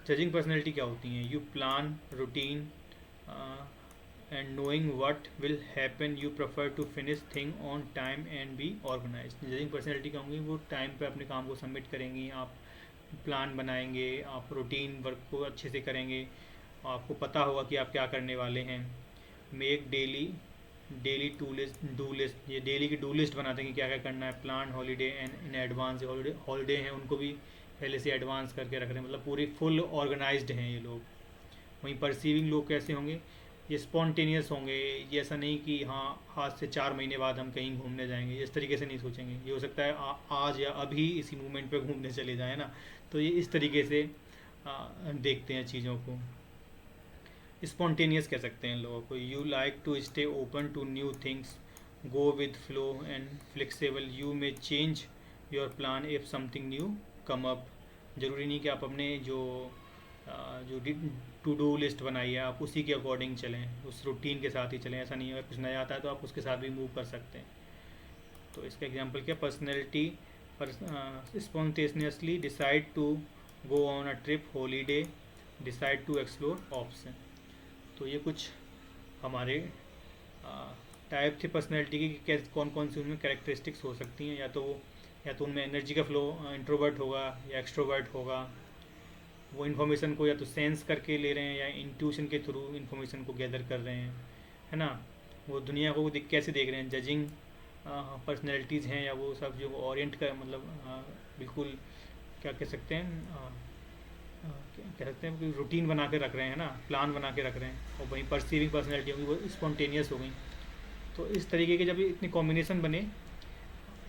जजिंग पर्सनैलिटी क्या होती है, you plan routine and knowing what will happen. You prefer to finish thing on time and be organise. Judging personality क्या होंगी, वो टाइम पे अपने काम को सबमिट करेंगी, आप प्लान बनाएंगे, आप रूटीन वर्क को अच्छे से करेंगे, आपको पता होगा कि आप क्या करने वाले हैं। मेक डेली डू लिस्ट, ये डेली की डू लिस्ट बनाते हैं कि क्या क्या करना है। Plan holiday and in advance, holiday हैं उनको भी पहले से एडवांस करके रख रहे हैं, मतलब पूरी फुल ऑर्गेनाइज्ड हैं ये लोग। वहीं परसीविंग लोग कैसे होंगे, ये स्पॉन्टेनियस होंगे। ये ऐसा नहीं कि हाँ आज से 4 महीने बाद हम कहीं घूमने जाएंगे, इस तरीके से नहीं सोचेंगे। ये हो सकता है आज या अभी इसी मूवमेंट पे घूमने चले जाएँ ना। तो ये इस तरीके से देखते हैं चीज़ों को, स्पॉन्टेनियस कह सकते हैं लोगों को। You like to stay open to new things, go with flow and flexible. You may change your plan if something new come up. ज़रूरी नहीं कि आप अपने जो टू डू लिस्ट बनाई है आप उसी के अकॉर्डिंग चलें, उस रूटीन के साथ ही चलें। ऐसा नहीं है, अगर कुछ नया आता है तो आप उसके साथ भी मूव कर सकते हैं। तो इसका एग्जांपल क्या, पर्सनैलिटी पर spontaneously decide to go on a trip, holiday, decide to explore option. तो ये कुछ हमारे टाइप थे पर्सनैलिटी की, कैसे कौन कौन सी उनमें कैरेक्टरिस्टिक्स हो सकती हैं। या तो उनमें एनर्जी का फ्लो इंट्रोवर्ट होगा या एक्सट्रोवर्ट होगा। वो इन्फॉर्मेशन को या तो सेंस करके ले रहे हैं या इंट्यूशन के थ्रू इन्फॉर्मेशन को गैदर कर रहे हैं, है ना। वो दुनिया को कैसे देख रहे हैं, जजिंग पर्सनैलिटीज़ हैं, या वो सब जो ओरिएंट का मतलब बिल्कुल क्या कह सकते हैं, कह सकते हैं कि रूटीन बना के रख रहे हैं ना, प्लान बना के रख रहे हैं। और वहीं परसीविंग पर्सनैलिटी होगी वो स्पॉन्टेनियस हो गई। तो इस तरीके के जब इतने कॉम्बिनेशन बने,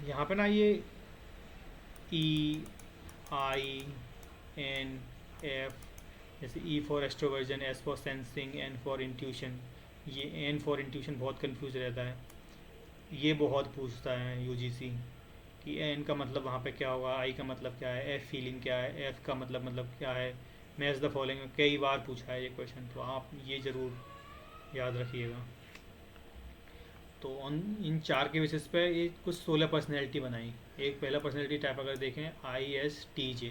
यहाँ पे ना ये ई आई एन एफ, जैसे E for extroversion, S for sensing, N for intuition. ये एन फॉर इंट्यूशन बहुत कंफ्यूज रहता है, ये बहुत पूछता है यूजीसी कि एन का मतलब वहाँ पे क्या होगा, आई का मतलब क्या है, एफ फीलिंग क्या है, एफ का मतलब क्या है। मैच द फॉलोइंग में कई बार पूछा है ये क्वेश्चन, तो आप ये ज़रूर याद रखिएगा। तो इन चार के बेसिस पे ये कुछ 16 पर्सनैलिटी बनाई। एक पहला पर्सनैलिटी टाइप अगर देखें ISTJ,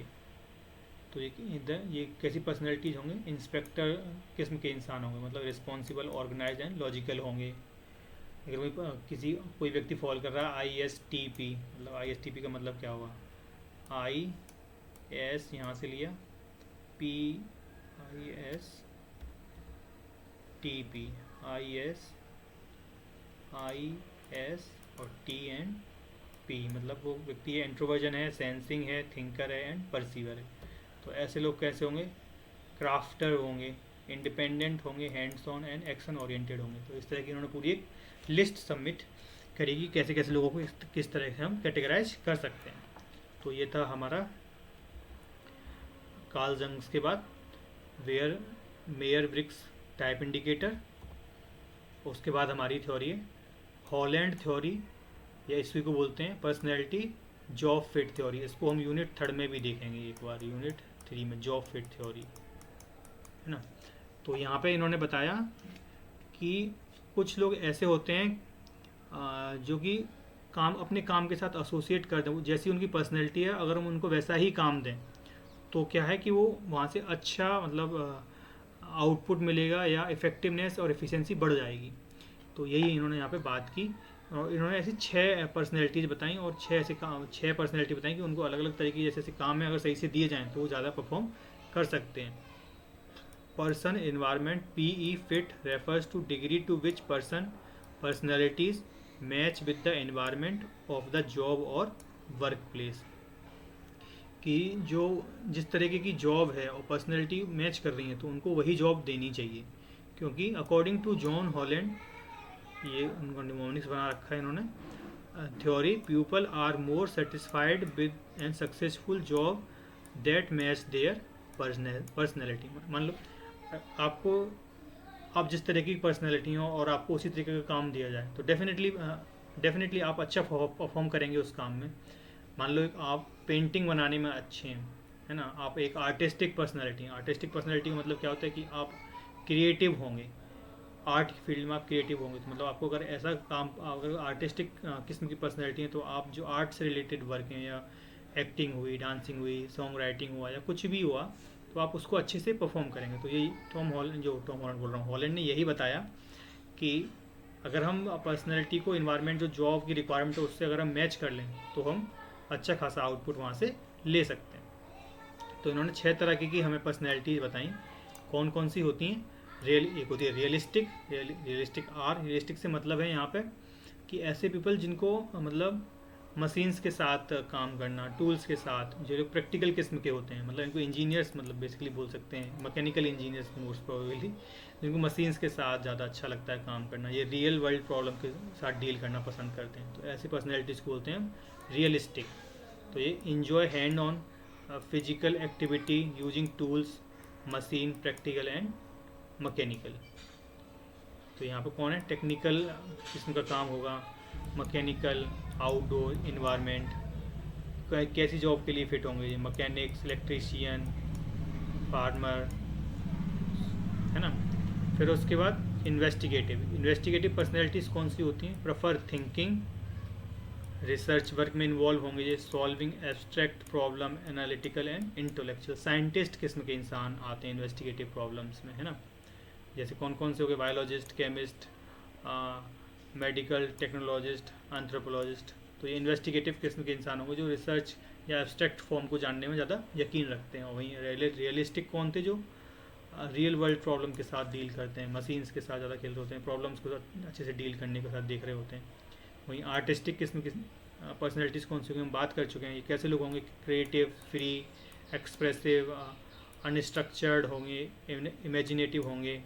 तो ये कैसी पर्सनैलिटीज होंगे, इंस्पेक्टर किस्म के इंसान होंगे, मतलब रिस्पॉन्सिबल, ऑर्गेनाइज एंड लॉजिकल होंगे। अगर कोई व्यक्ति फॉलो कर रहा है ISTP, मतलब ISTP का मतलब क्या होगा, IS यहाँ से लिया, ISTP, IS और T एंड P, मतलब वो व्यक्ति है इंट्रोवर्जन है, सेंसिंग है, थिंकर है एंड परसीवर है। तो ऐसे लोग कैसे होंगे, क्राफ्टर होंगे, इंडिपेंडेंट होंगे, hands on and action oriented होंगे। तो इस तरह की उन्होंने पूरी एक लिस्ट सबमिट करेगी कैसे कैसे लोगों को किस तरह से हम कैटेगराइज कर सकते हैं। तो ये था हमारा कार्ल जंग्स के बाद मेयर ब्रिक्स टाइप इंडिकेटर। उसके बाद हमारी थ्योरी है हॉलैंड थ्योरी, या इसी को बोलते हैं पर्सनैलिटी जॉब फिट थ्योरी। इसको हम यूनिट 3 में भी देखेंगे एक बार, यूनिट 3 में जॉब फिट थ्योरी, है ना। तो यहाँ पे इन्होंने बताया कि कुछ लोग ऐसे होते हैं जो कि काम अपने काम के साथ एसोसिएट कर दें, जैसी उनकी पर्सनैलिटी है अगर हम उनको वैसा ही काम दें तो क्या है कि वो वहाँ से अच्छा मतलब आउटपुट मिलेगा या इफ़ेक्टिवनेस और एफिशिएंसी बढ़ जाएगी। तो यही इन्होंने यहाँ पे बात की और इन्होंने ऐसी 6 पर्सनैलिटीज़ बताई और 6 पर्सनैलिटी बताई कि उनको अलग अलग तरीके जैसे काम में अगर सही से दिए जाएँ तो वो ज़्यादा परफॉर्म कर सकते हैं। Person environment PE fit refers to degree to which personalities match with the environment of the job और वर्क प्लेस, कि जो जिस तरीके की जॉब है और पर्सनैलिटी मैच कर रही है तो उनको वही जॉब देनी चाहिए। क्योंकि अकॉर्डिंग टू जॉन हॉलैंड, ये उनको निमोनिक्स बना रखा है इन्होंने, theory people are more satisfied with and successful job that match their personality. मान लो आपको आप जिस तरह की पर्सनैलिटी हो और आपको उसी तरीके का काम दिया जाए तो डेफिनेटली आप अच्छा परफॉर्म करेंगे उस काम में। मान लो आप पेंटिंग बनाने में अच्छे हैं, है ना, आप एक आर्टिस्टिक पर्सनैलिटी का मतलब क्या होता है कि आप क्रिएटिव होंगे, आर्ट की फील्ड में आप क्रिएटिव होंगे। तो मतलब आपको अगर ऐसा काम, अगर आर्टिस्टिक किस्म की पर्सनैलिटी है तो आप जो आर्ट से रिलेटेड वर्क हैं या एक्टिंग हुई, डांसिंग हुई, सॉन्ग राइटिंग हुआ या कुछ भी हुआ तो आप उसको अच्छे से परफॉर्म करेंगे। तो यही टॉम हॉलैंड बोल रहा हूँ, हॉलैंड ने यही बताया कि अगर हम पर्सनैलिटी को इन्वायरमेंट जो जॉब की रिक्वायरमेंट है उससे अगर हम मैच कर लें तो हम अच्छा खासा आउटपुट वहाँ से ले सकते हैं। तो इन्होंने 6 तरह की हमें पर्सनैलिटीज़ बताई। कौन कौन सी होती हैं? एक होती है रियलिस्टिक से मतलब है यहाँ पे कि ऐसे पीपल जिनको मतलब मशीन्स के साथ काम करना, टूल्स के साथ, जो लोग प्रैक्टिकल किस्म के होते हैं, मतलब इनको इंजीनियर्स मतलब बेसिकली बोल सकते हैं, मैकेनिकल इंजीनियर्स मोस्ट प्रोबेबली, जिनको मशीन्स के साथ ज़्यादा अच्छा लगता है काम करना, ये रियल वर्ल्ड प्रॉब्लम के साथ डील करना पसंद करते हैं। तो ऐसी पर्सनैलिटीज़ को बोलते हैं रियलिस्टिक। तो ये enjoy hand on physical activity using tools, machine, practical and mechanical. तो यहाँ पे कौन है? टेक्निकल किस्म का काम होगा, मैकेनिकल, आउटडोर इन्वायरमेंट, कैसी जॉब के लिए फिट होंगे ये? मैकेनिक्स, इलेक्ट्रीशियन, फार्मर, है ना। फिर उसके बाद इन्वेस्टिगेटिव पर्सनैलिटीज़ कौन सी होती हैं? प्रेफर थिंकिंग, रिसर्च वर्क में इन्वॉल्व होंगे, ये solving abstract problem, analytical and intellectual. Scientist किस्म के इंसान आते हैं इन्वेस्टिगेटिव प्रॉब्लम्स में, है ना। जैसे कौन कौन से हो गए? Biologist, chemist, medical technologist, anthropologist. तो ये इन्वेस्टिगेटिव किस्म के इंसान होंगे जो रिसर्च या एब्स्ट्रैक्ट फॉर्म को जानने में ज़्यादा यकीन रखते हैं। और वहीं रियलिस्टिक कौन थे? जो रियल वर्ल्ड प्रॉब्लम के साथ डील करते हैं, मशीन्स के साथ ज़्यादा खेल रहे होते हैं, प्रॉब्लम्स को अच्छे से डील करने के साथ देख रहे होते हैं। वहीं आर्टिस्टिक किस्म की पर्सनैलिटीज़ कौन सी होंगी हम बात कर चुके हैं। ये कैसे लोग होंगे? क्रिएटिव, फ्री, एक्सप्रेसिव, अनस्ट्रक्चर्ड होंगे, इमेजिनेटिव होंगे।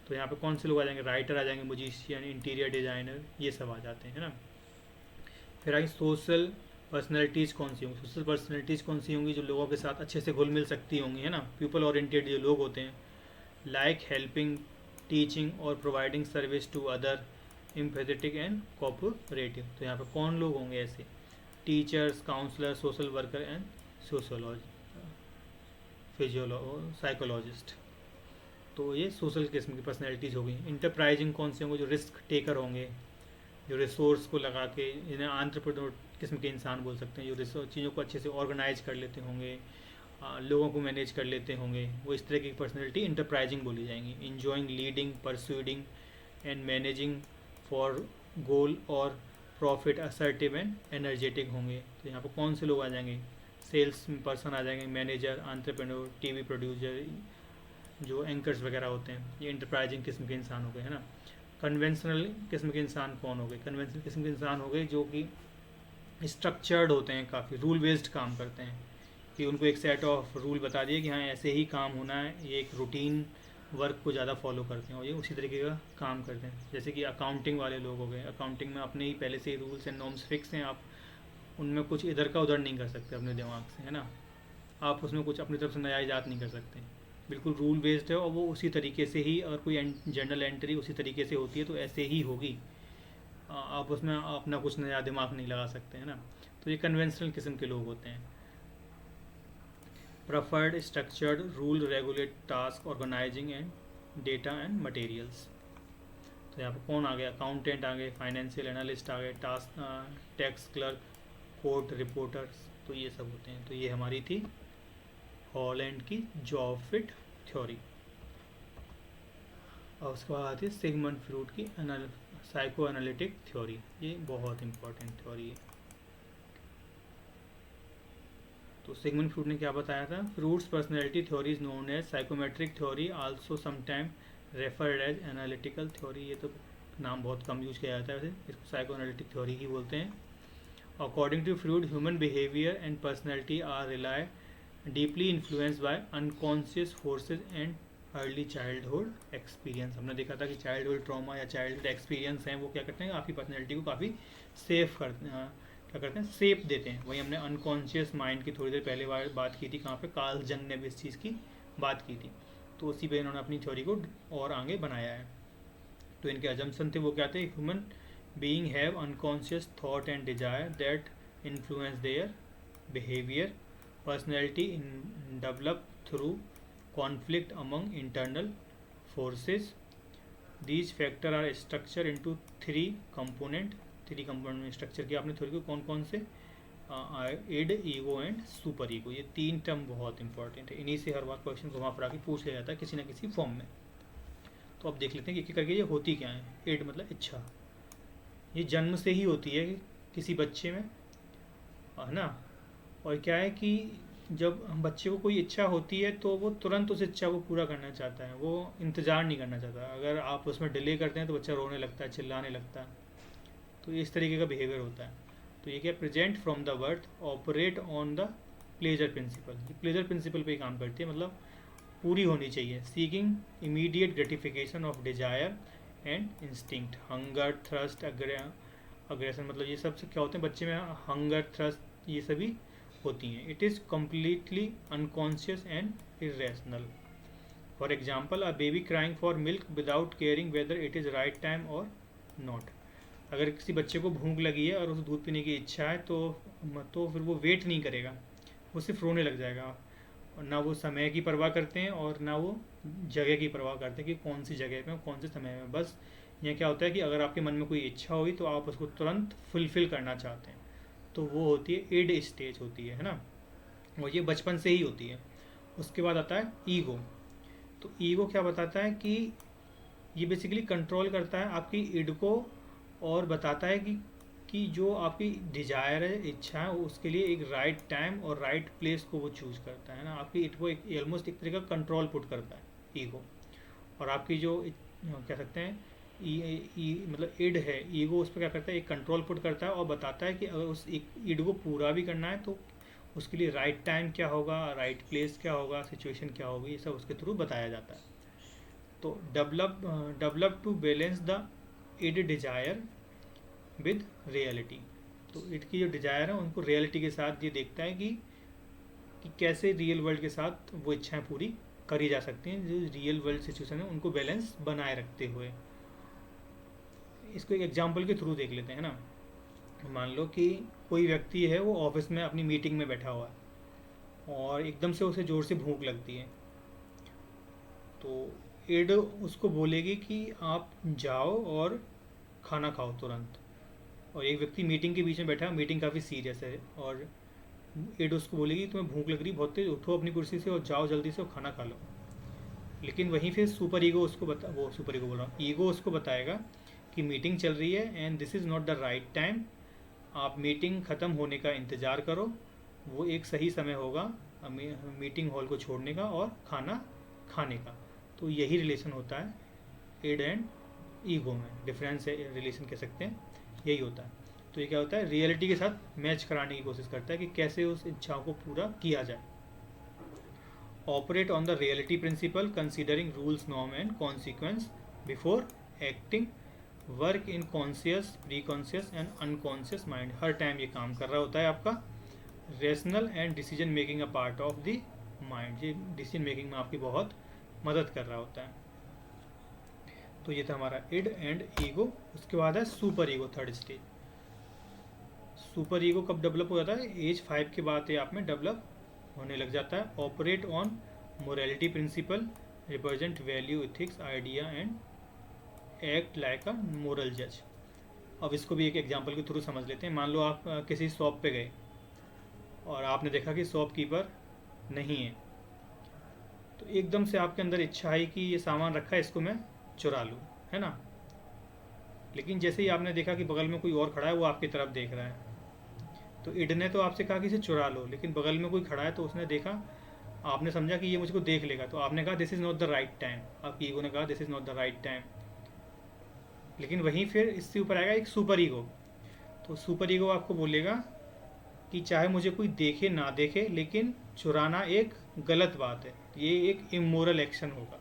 तो यहाँ पे कौन से लोग आ जाएंगे? राइटर आ जाएंगे, म्यूजिशियन, इंटीरियर डिज़ाइनर, ये सब आ जाते हैं, है ना। फिर आगे सोशल पर्सनैलिटीज़ कौन सी होंगी? सोशल पर्सनैलिटीज़ कौन सी होंगी? जो लोगों के साथ अच्छे से घुल मिल सकती होंगी, है ना। पीपल ओरिएंटेड जो लोग होते हैं, लाइक हेल्पिंग, टीचिंग और providing service to other, empathetic and cooperative. तो यहाँ पे कौन लोग होंगे ऐसे? Teachers, counsellor, social worker and psychologist. तो ये सोशल किस्म की पर्सनैलिटीज़ हो गई। इंटरप्राइजिंग कौन से होंगे? जो रिस्क टेकर होंगे, जो रिसोर्स को लगा के, इन्हें एंटरप्रेन्योर किस्म के इंसान बोल सकते हैं, जो रिसोर्स चीज़ों को अच्छे से ऑर्गेनाइज कर लेते होंगे, लोगों को मैनेज कर लेते होंगे, वो इस तरह की पर्सनैलिटी इंटरप्राइजिंग बोली जाएंगी। Enjoying, leading, persuading and managing for goal और प्रॉफिट, असर्टिव एंड एनर्जेटिक होंगे। तो यहाँ पर कौन से लोग आ जाएंगे? सेल्स पर्सन आ जाएंगे, मैनेजर, एंटरप्रेन्योर, टीवी प्रोड्यूसर, जो एंकर्स वगैरह होते हैं, ये इंटरप्राइजिंग किस्म के इंसान हो गए, है ना। कन्वेंशनल किस्म के इंसान कौन हो गए? कन्वेंशनल किस्म के इंसान हो गए जो कि स्ट्रक्चर्ड होते हैं, काफ़ी रूल बेस्ड काम करते हैं, कि उनको एक सेट ऑफ रूल बता दिए कि हाँ ऐसे ही काम होना है, ये एक रूटीन वर्क को ज़्यादा फॉलो करते हैं और ये उसी तरीके का काम करते हैं। जैसे कि अकाउंटिंग वाले लोग हो गए, अकाउंटिंग में अपने ही पहले से ही रूल्स एंड नॉर्म्स फिक्स हैं, आप उनमें कुछ इधर का उधर नहीं कर सकते अपने दिमाग से, है ना। आप उसमें कुछ अपनी तरफ से नया ईजाद नहीं कर सकते, बिल्कुल रूल बेस्ड है और वो उसी तरीके से ही, अगर कोई जर्नल एंट्री उसी तरीके से होती है तो ऐसे ही होगी, आप उसमें अपना कुछ नया दिमाग नहीं लगा सकते, है ना। तो ये कन्वेंशनल किस्म के लोग होते हैं। Preferred, structured, rule regulate task, organising and data and materials. तो यहाँ पर कौन आ गया, अकाउंटेंट आ गए, फाइनेंशियल एनालिस्ट आ गए, टैक्स क्लर्क, कोर्ट रिपोर्टर्स, तो ये सब होते हैं। तो ये हमारी थी हॉलैंड की जॉब फिट थ्योरी। और उसके बाद आती है सिगमंड फ्रूड की साइको एनालिटिक थ्योरी। ये बहुत इंपॉर्टेंट थ्योरी है। तो सिगमंड फ्रूड ने क्या बताया था, Freud's personality theory is known as psychometric theory, also sometime referred as analytical theory. ये तो नाम बहुत कम यूज किया जाता है, वैसे इसको साइको एनालिटिक थ्योरी ही बोलते हैं। According to Freud, human behaviour and personality are rely deeply influenced by unconscious forces and early childhood experience. हमने देखा था कि चाइल्डहुड ट्रॉमा या चाइल्डहुड एक्सपीरियंस हैं वो क्या करते हैं, आपकी पर्सनैलिटी को काफ़ी सेफ करते हैं, क्या करते हैं, सेफ देते हैं। वही हमने अनकॉन्शियस माइंड की थोड़ी देर पहले बात की थी, कहाँ पे, कार्ल जंग ने भी इस चीज़ की बात की थी। तो उसी पे इन्होंने अपनी थ्योरी को और आगे बनाया है। तो इनके अजम्पशन थे वो क्या थे, human being have unconscious thought and desire that influence their behaviour, personality in develop through conflict among internal forces. These factors are structured into three component में स्ट्रक्चर किया आपने थ्योरी को, कौन कौन से, id, ego and super ego. ये तीन term बहुत इंपॉर्टेंट है, इन्हीं से हर बार क्वेश्चन घुमा फिरा के पूछ लिया जाता है किसी ना किसी फॉर्म में। तो अब देख लेते हैं कि करके ये होती क्या है। इड मतलब इच्छा, ये जन्म से ही होती है किसी बच्चे में, है ना। और क्या है कि जब बच्चे को कोई इच्छा होती है तो वो तुरंत उस इच्छा को पूरा करना चाहता है, वो इंतज़ार नहीं करना चाहता। अगर आप उसमें डिले करते हैं तो बच्चा रोने लगता है, चिल्लाने लगता है। तो इस तरीके का बिहेवियर होता है। तो ये क्या, present from the birth, operate on the pleasure principal. ये प्लेजर प्रिंसिपल पे ही काम करती है, मतलब पूरी होनी चाहिए। Seeking immediate gratification of desire and instinct, hunger, thrust, aggression, मतलब ये सब क्या होते हैं बच्चे में, हंगर, थ्रस्ट, ये सभी होती हैं। It is completely unconscious and irrational. For example, a baby crying for milk without caring whether it is right time और नॉट। अगर किसी बच्चे को भूख लगी है और उसे दूध पीने की इच्छा है तो फिर वो वेट नहीं करेगा, वो सिर्फ रोने लग जाएगा। और ना वो समय की परवाह करते हैं और ना वो जगह की परवाह करते हैं कि कौन सी जगह पे कौन से समय में। बस ये क्या होता है कि अगर आपके मन में कोई इच्छा हुई तो आप उसको तुरंत फुलफिल करना चाहते हैं, तो वो होती है इड स्टेज होती है ना। और ये बचपन से ही होती है। उसके बाद आता है ईगो। तो ईगो क्या बताता है कि ये बेसिकली कंट्रोल करता है आपकी इड को और बताता है कि जो आपकी डिजायर है, इच्छा है, उसके लिए एक राइट टाइम और राइट प्लेस को वो चूज़ करता है ना। आपकी इड को एक ऑलमोस्ट एक तरीके का कंट्रोल पुट करता है ईगो। और आपकी जो कह सकते हैं मतलब इड है, ईगो उस पर क्या करता है, एक कंट्रोल पुट करता है और बताता है कि अगर उस इड को पूरा भी करना है तो उसके लिए राइट टाइम क्या होगा, राइट प्लेस क्या होगा, सिचुएशन क्या होगी, ये सब उसके थ्रू बताया जाता है। तो develop to balance the id desire with reality. तो इड की जो डिजायर है उनको रियलिटी के साथ ये देखता है कि कैसे रियल वर्ल्ड के साथ वो इच्छाएं पूरी करी जा सकती हैं, जो रियल वर्ल्ड सिचुएशन है उनको बैलेंस बनाए रखते हुए। इसको एक एग्जांपल के थ्रू देख लेते हैं ना। मान लो कि कोई व्यक्ति है, वो ऑफिस में अपनी मीटिंग में बैठा हुआ है और एकदम से उसे ज़ोर से भूख लगती है। तो इड उसको बोलेगी कि आप जाओ और खाना खाओ तुरंत। और एक व्यक्ति मीटिंग के बीच में बैठा है, मीटिंग काफ़ी सीरियस है, और इड उसको बोलेगी तुम्हें भूख लग रही बहुत तेज, उठो अपनी कुर्सी से और जाओ जल्दी से और खाना खा लो। लेकिन वहीं फिर सुपर ईगो उसको सुपर ईगो बोल रहा हूँ, ईगो उसको बताएगा कि मीटिंग चल रही है and this is not the right time, आप मीटिंग ख़त्म होने का इंतज़ार करो, वो एक सही समय होगा मीटिंग हॉल को छोड़ने का और खाना खाने का। तो यही रिलेशन होता है इड एंड ईगो में, डिफरेंस है, रिलेशन कह सकते हैं, यही होता है। तो ये क्या होता है, रियलिटी के साथ मैच कराने की कोशिश करता है कि कैसे उस इच्छाओं को पूरा किया जाए। Operate on the reality principle considering rules, norm and consequence before acting, work in conscious, pre conscious and unconscious mind. हर टाइम ये काम कर रहा होता है आपका। Rational and decision making a part of the mind, ये डिसीजन मेकिंग में आपकी बहुत मदद कर रहा होता है। तो ये था हमारा इड एंड ईगो। उसके बाद है super ego, third stage. Super ego कब डेवलप हो जाता है, एज 5 के बाद ये आप में डेवलप होने लग जाता है। Operate on morality principle, represent value, ethics, idea and act like a moral जज। अब इसको भी एक एग्जांपल के थ्रू समझ लेते हैं। मान लो आप किसी शॉप पे गए और आपने देखा कि शॉपकीपर नहीं है, तो एकदम से आपके अंदर इच्छा आई कि ये सामान रखा है, इसको मैं चुरा लूँ, है ना। लेकिन जैसे ही आपने देखा कि बगल में कोई और खड़ा है, वो आपकी तरफ देख रहा है, तो इड ने तो आपसे कहा कि इसे चुरा लो, लेकिन बगल में कोई खड़ा है तो उसने देखा, आपने समझा कि ये मुझको देख लेगा, तो आपने कहा this is not the right time. आपकी ईगो ने कहा this is not the right time. लेकिन वहीं फिर इससे ऊपर आएगा एक सुपर ईगो। तो सुपर ईगो आपको बोलेगा कि चाहे मुझे कोई देखे ना देखे, लेकिन चुराना एक गलत बात है, ये एक इमोरल एक्शन होगा,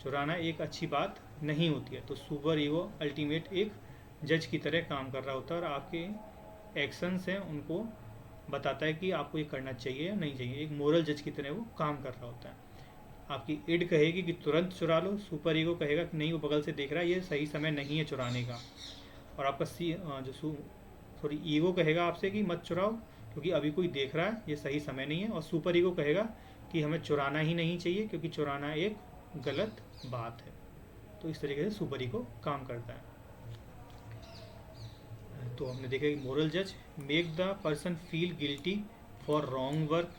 चुराना एक अच्छी बात नहीं होती है। तो सुपर ईगो अल्टीमेट एक जज की तरह काम कर रहा होता है और आपके एक्शंस हैं उनको बताता है कि आपको ये करना चाहिए या नहीं चाहिए। एक मोरल जज की तरह वो काम कर रहा होता है। आपकी इड कहेगी कि तुरंत चुरा लो, सुपर ईगो कहेगा कि नहीं, वो बगल से देख रहा है, ये सही समय नहीं है चुराने का। और आपका ईगो कहेगा आपसे कि मत चुराओ क्योंकि अभी कोई देख रहा है, ये सही समय नहीं है। और सुपर ईगो कहेगा कि हमें चुराना ही नहीं चाहिए क्योंकि चुराना एक गलत बात है। तो इस तरीके से सुपर ईगो काम करता है। तो हमने देखा कि मोरल जज make the person feel guilty for wrong work,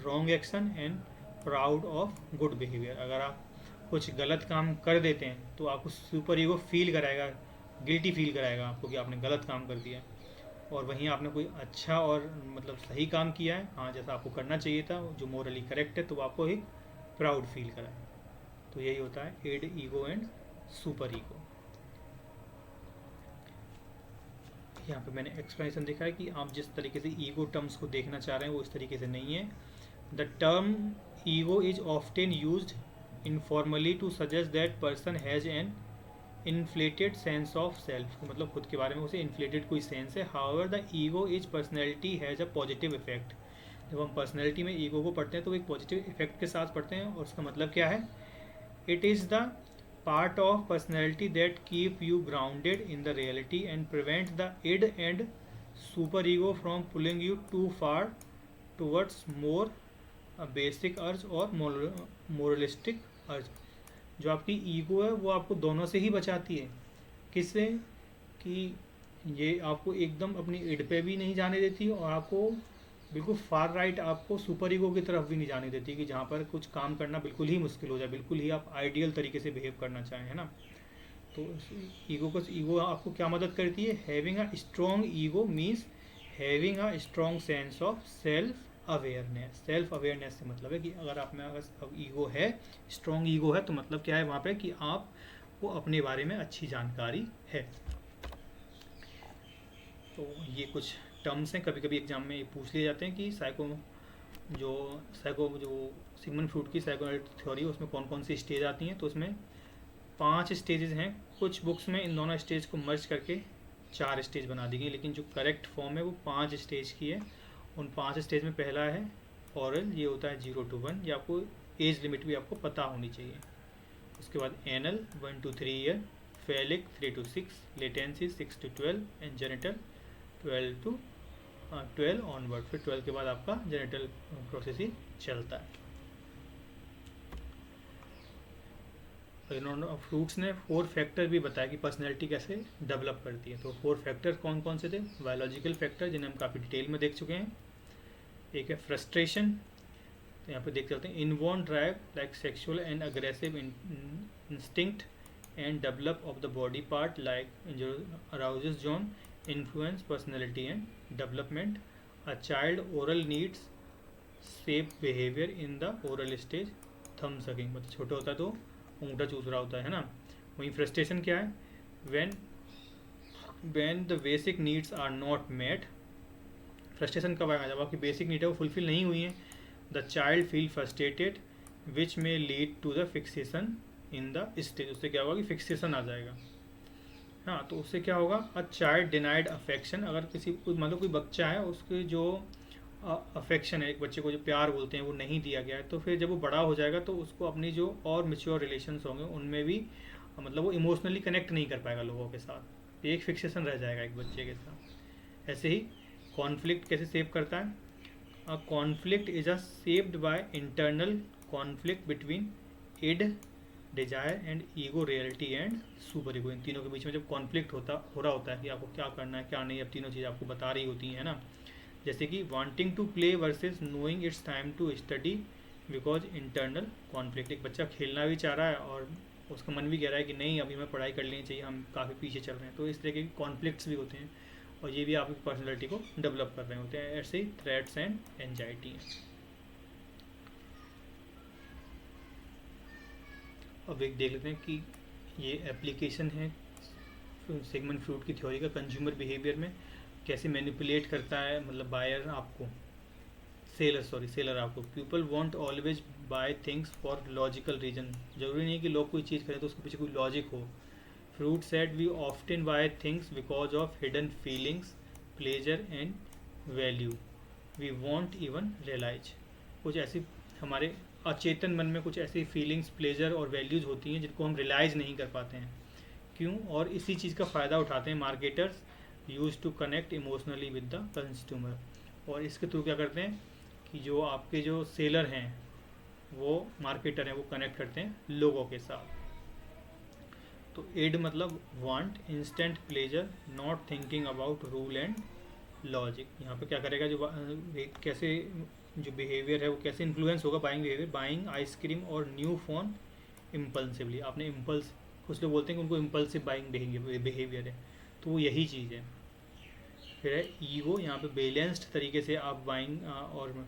wrong action and proud of good behaviour. अगर आप कुछ गलत काम कर देते हैं तो आपको सुपर ईगो फील कराएगा, गिल्टी फील कराएगा आपको कि आपने गलत काम कर दिया। और वहीं आपने कोई अच्छा और मतलब सही काम किया है, हाँ जैसा आपको करना चाहिए था, जो मोरली करेक्ट है, तो आपको एक प्राउड फील कराए। तो यही होता है id, ego and super ego. यहाँ पे मैंने एक्सप्लेनेशन देखा है कि आप जिस तरीके से ईगो टर्म्स को देखना चाह रहे हैं वो इस तरीके से नहीं है। The term ego is often used informally to suggest that person has an inflated sense of self, मतलब खुद के बारे में उसे इन्फ्लेटेड कोई सेंस है। However the ego is personality has a positive effect. जब हम पर्सनैलिटी में ईगो को पढ़ते हैं तो एक पॉजिटिव इफेक्ट के साथ पढ़ते हैं। और उसका मतलब क्या है? It is the part of personality that keep you grounded in the reality and prevent the id and superego from pulling you too far towards more basic urge और moralistic urge। जो आपकी ईगो है वो आपको दोनों से ही बचाती है। किससे? कि ये आपको एकदम अपनी इड पे भी नहीं जाने देती और आपको बिल्कुल फार राइट आपको सुपर ईगो की तरफ भी नहीं जाने देती कि जहाँ पर कुछ काम करना बिल्कुल ही मुश्किल हो जाए, बिल्कुल ही आप आइडियल तरीके से बिहेव करना चाहें, है ना। तो ईगो आपको क्या मदद करती है? Having a strong ego means having a strong sense of self awareness. Self awareness से मतलब है कि अगर आप में अगर ईगो है, स्ट्रॉन्ग ईगो है, तो मतलब क्या है वहाँ पे कि आपको अपने बारे में अच्छी जानकारी है। तो ये कुछ टर्म्स हैं, कभी कभी एग्जाम में पूछ लिए जाते हैं कि जो सिगमंड फ्रूड की साइकोएनालिटिक थ्योरी है उसमें कौन कौन सी स्टेज आती हैं। तो उसमें 5 स्टेजेस हैं। कुछ बुक्स में इन दोनों स्टेज को मर्ज करके 4 स्टेज बना दी गई, लेकिन जो करेक्ट फॉर्म है वो 5 स्टेज की है। उन 5 स्टेज में पहला है ऑरल, ये होता है 0 to 1, ये आपको एज लिमिट भी आपको पता होनी चाहिए। उसके बाद anal 1 to 3 year, phallic 3 to 6, latency 6 to 12 and genital 12 onward. फिर 12 के बाद आपका जेनिटल प्रोसेस ही चलता है। इन्होंने फ्रूट्स ने 4 फैक्टर भी बताया कि पर्सनैलिटी कैसे डेवलप करती है। तो 4 फैक्टर कौन कौन से थे? बायोलॉजिकल फैक्टर जिन्हें हम काफ़ी डिटेल में देख चुके हैं। एक है फ्रस्ट्रेशन, तो यहाँ पे देख सकते हैं inborn drive like sexual and aggressive instinct and develop of the body part like arouses zone influence personality and development. A child oral needs safe behaviour in the oral stage, थम sucking, मतलब छोटा होता है तो ऊँटा चूस रहा होता है ना। वहीं फ्रस्ट्रेशन क्या है? When the basic needs are not met. Frustration कब आएगा? जब आपकी बेसिक नीड है वो फुलफिल नहीं हुई है। The child feel frustrated which में lead to the fixation in the stage. उससे क्या होगा कि फिक्सेशन आ जाएगा। हाँ, तो उससे क्या होगा? अ चाइल्ड डिनाइड अफेक्शन, अगर किसी मतलब कोई बच्चा है उसके जो अफेक्शन है, एक बच्चे को जो प्यार बोलते हैं वो नहीं दिया गया है, तो फिर जब वो बड़ा हो जाएगा तो उसको अपनी जो और मेच्योर रिलेशंस होंगे उनमें भी मतलब वो इमोशनली कनेक्ट नहीं कर पाएगा लोगों के साथ, एक फिक्सेशन रह जाएगा एक बच्चे के साथ। ऐसे ही कॉन्फ्लिक्ट कैसे सेव करता है? A conflict is a saved by internal conflict between id desire and ego, reality and super ego, इन तीनों के बीच में जब कॉन्फ्लिक्ट हो रहा होता है कि आपको क्या करना है क्या नहीं, अब तीनों चीज़ आपको बता रही होती हैं ना। जैसे कि wanting to play versus knowing it's time to study because internal conflict, एक बच्चा खेलना भी चाह रहा है और उसका मन भी कह रहा है कि नहीं अभी हमें पढ़ाई कर लेनी चाहिए, हम काफ़ी पीछे चल रहे हैं। तो इस तरह के कॉन्फ्लिक्ट्स भी होते हैं और ये भी आपकी पर्सनैलिटी को डेवलप कर रहे होते हैं। ऐसे ही थ्रेट्स एंड एंजाइटी हैं। अब एक देख लेते हैं कि ये एप्लीकेशन है सिगमंड फ्रूड की थ्योरी का कंज्यूमर बिहेवियर में, कैसे मैनिपुलेट करता है मतलब बायर आपको, सेलर आपको। People want always buy things for logical reason, जरूरी नहीं कि लोग कोई चीज़ करें तो उसके पीछे कोई लॉजिक हो। Freud said we often buy things because of hidden feelings, pleasure and value we want even realise. कुछ ऐसी हमारे अचेतन मन में कुछ ऐसी फीलिंग्स, प्लेजर और वैल्यूज़ होती हैं जिनको हम रियलाइज़ नहीं कर पाते हैं। क्यों? और इसी चीज़ का फ़ायदा उठाते हैं marketers, use to connect emotionally with the consumer. और इसके थ्रू क्या करते हैं कि जो आपके जो सेलर हैं वो मार्केटर हैं, वो कनेक्ट करते हैं लोगों के साथ। तो एड मतलब want, instant pleasure, not thinking about rule and logic. यहाँ पे क्या करेगा, जो कैसे जो बिहेवियर है वो कैसे इन्फ्लुएंस होगा बाइंग बिहेवियर, बाइंग आइसक्रीम और न्यू फोन इम्पल्सिवली। आपने इम्पल्स, कुछ लोग बोलते हैं कि उनको इम्पल्सिव बाइंग बिहेवियर है, तो वो यही चीज़ है। फिर है ईगो, यहाँ पे बैलेंस्ड तरीके से आप बाइंग और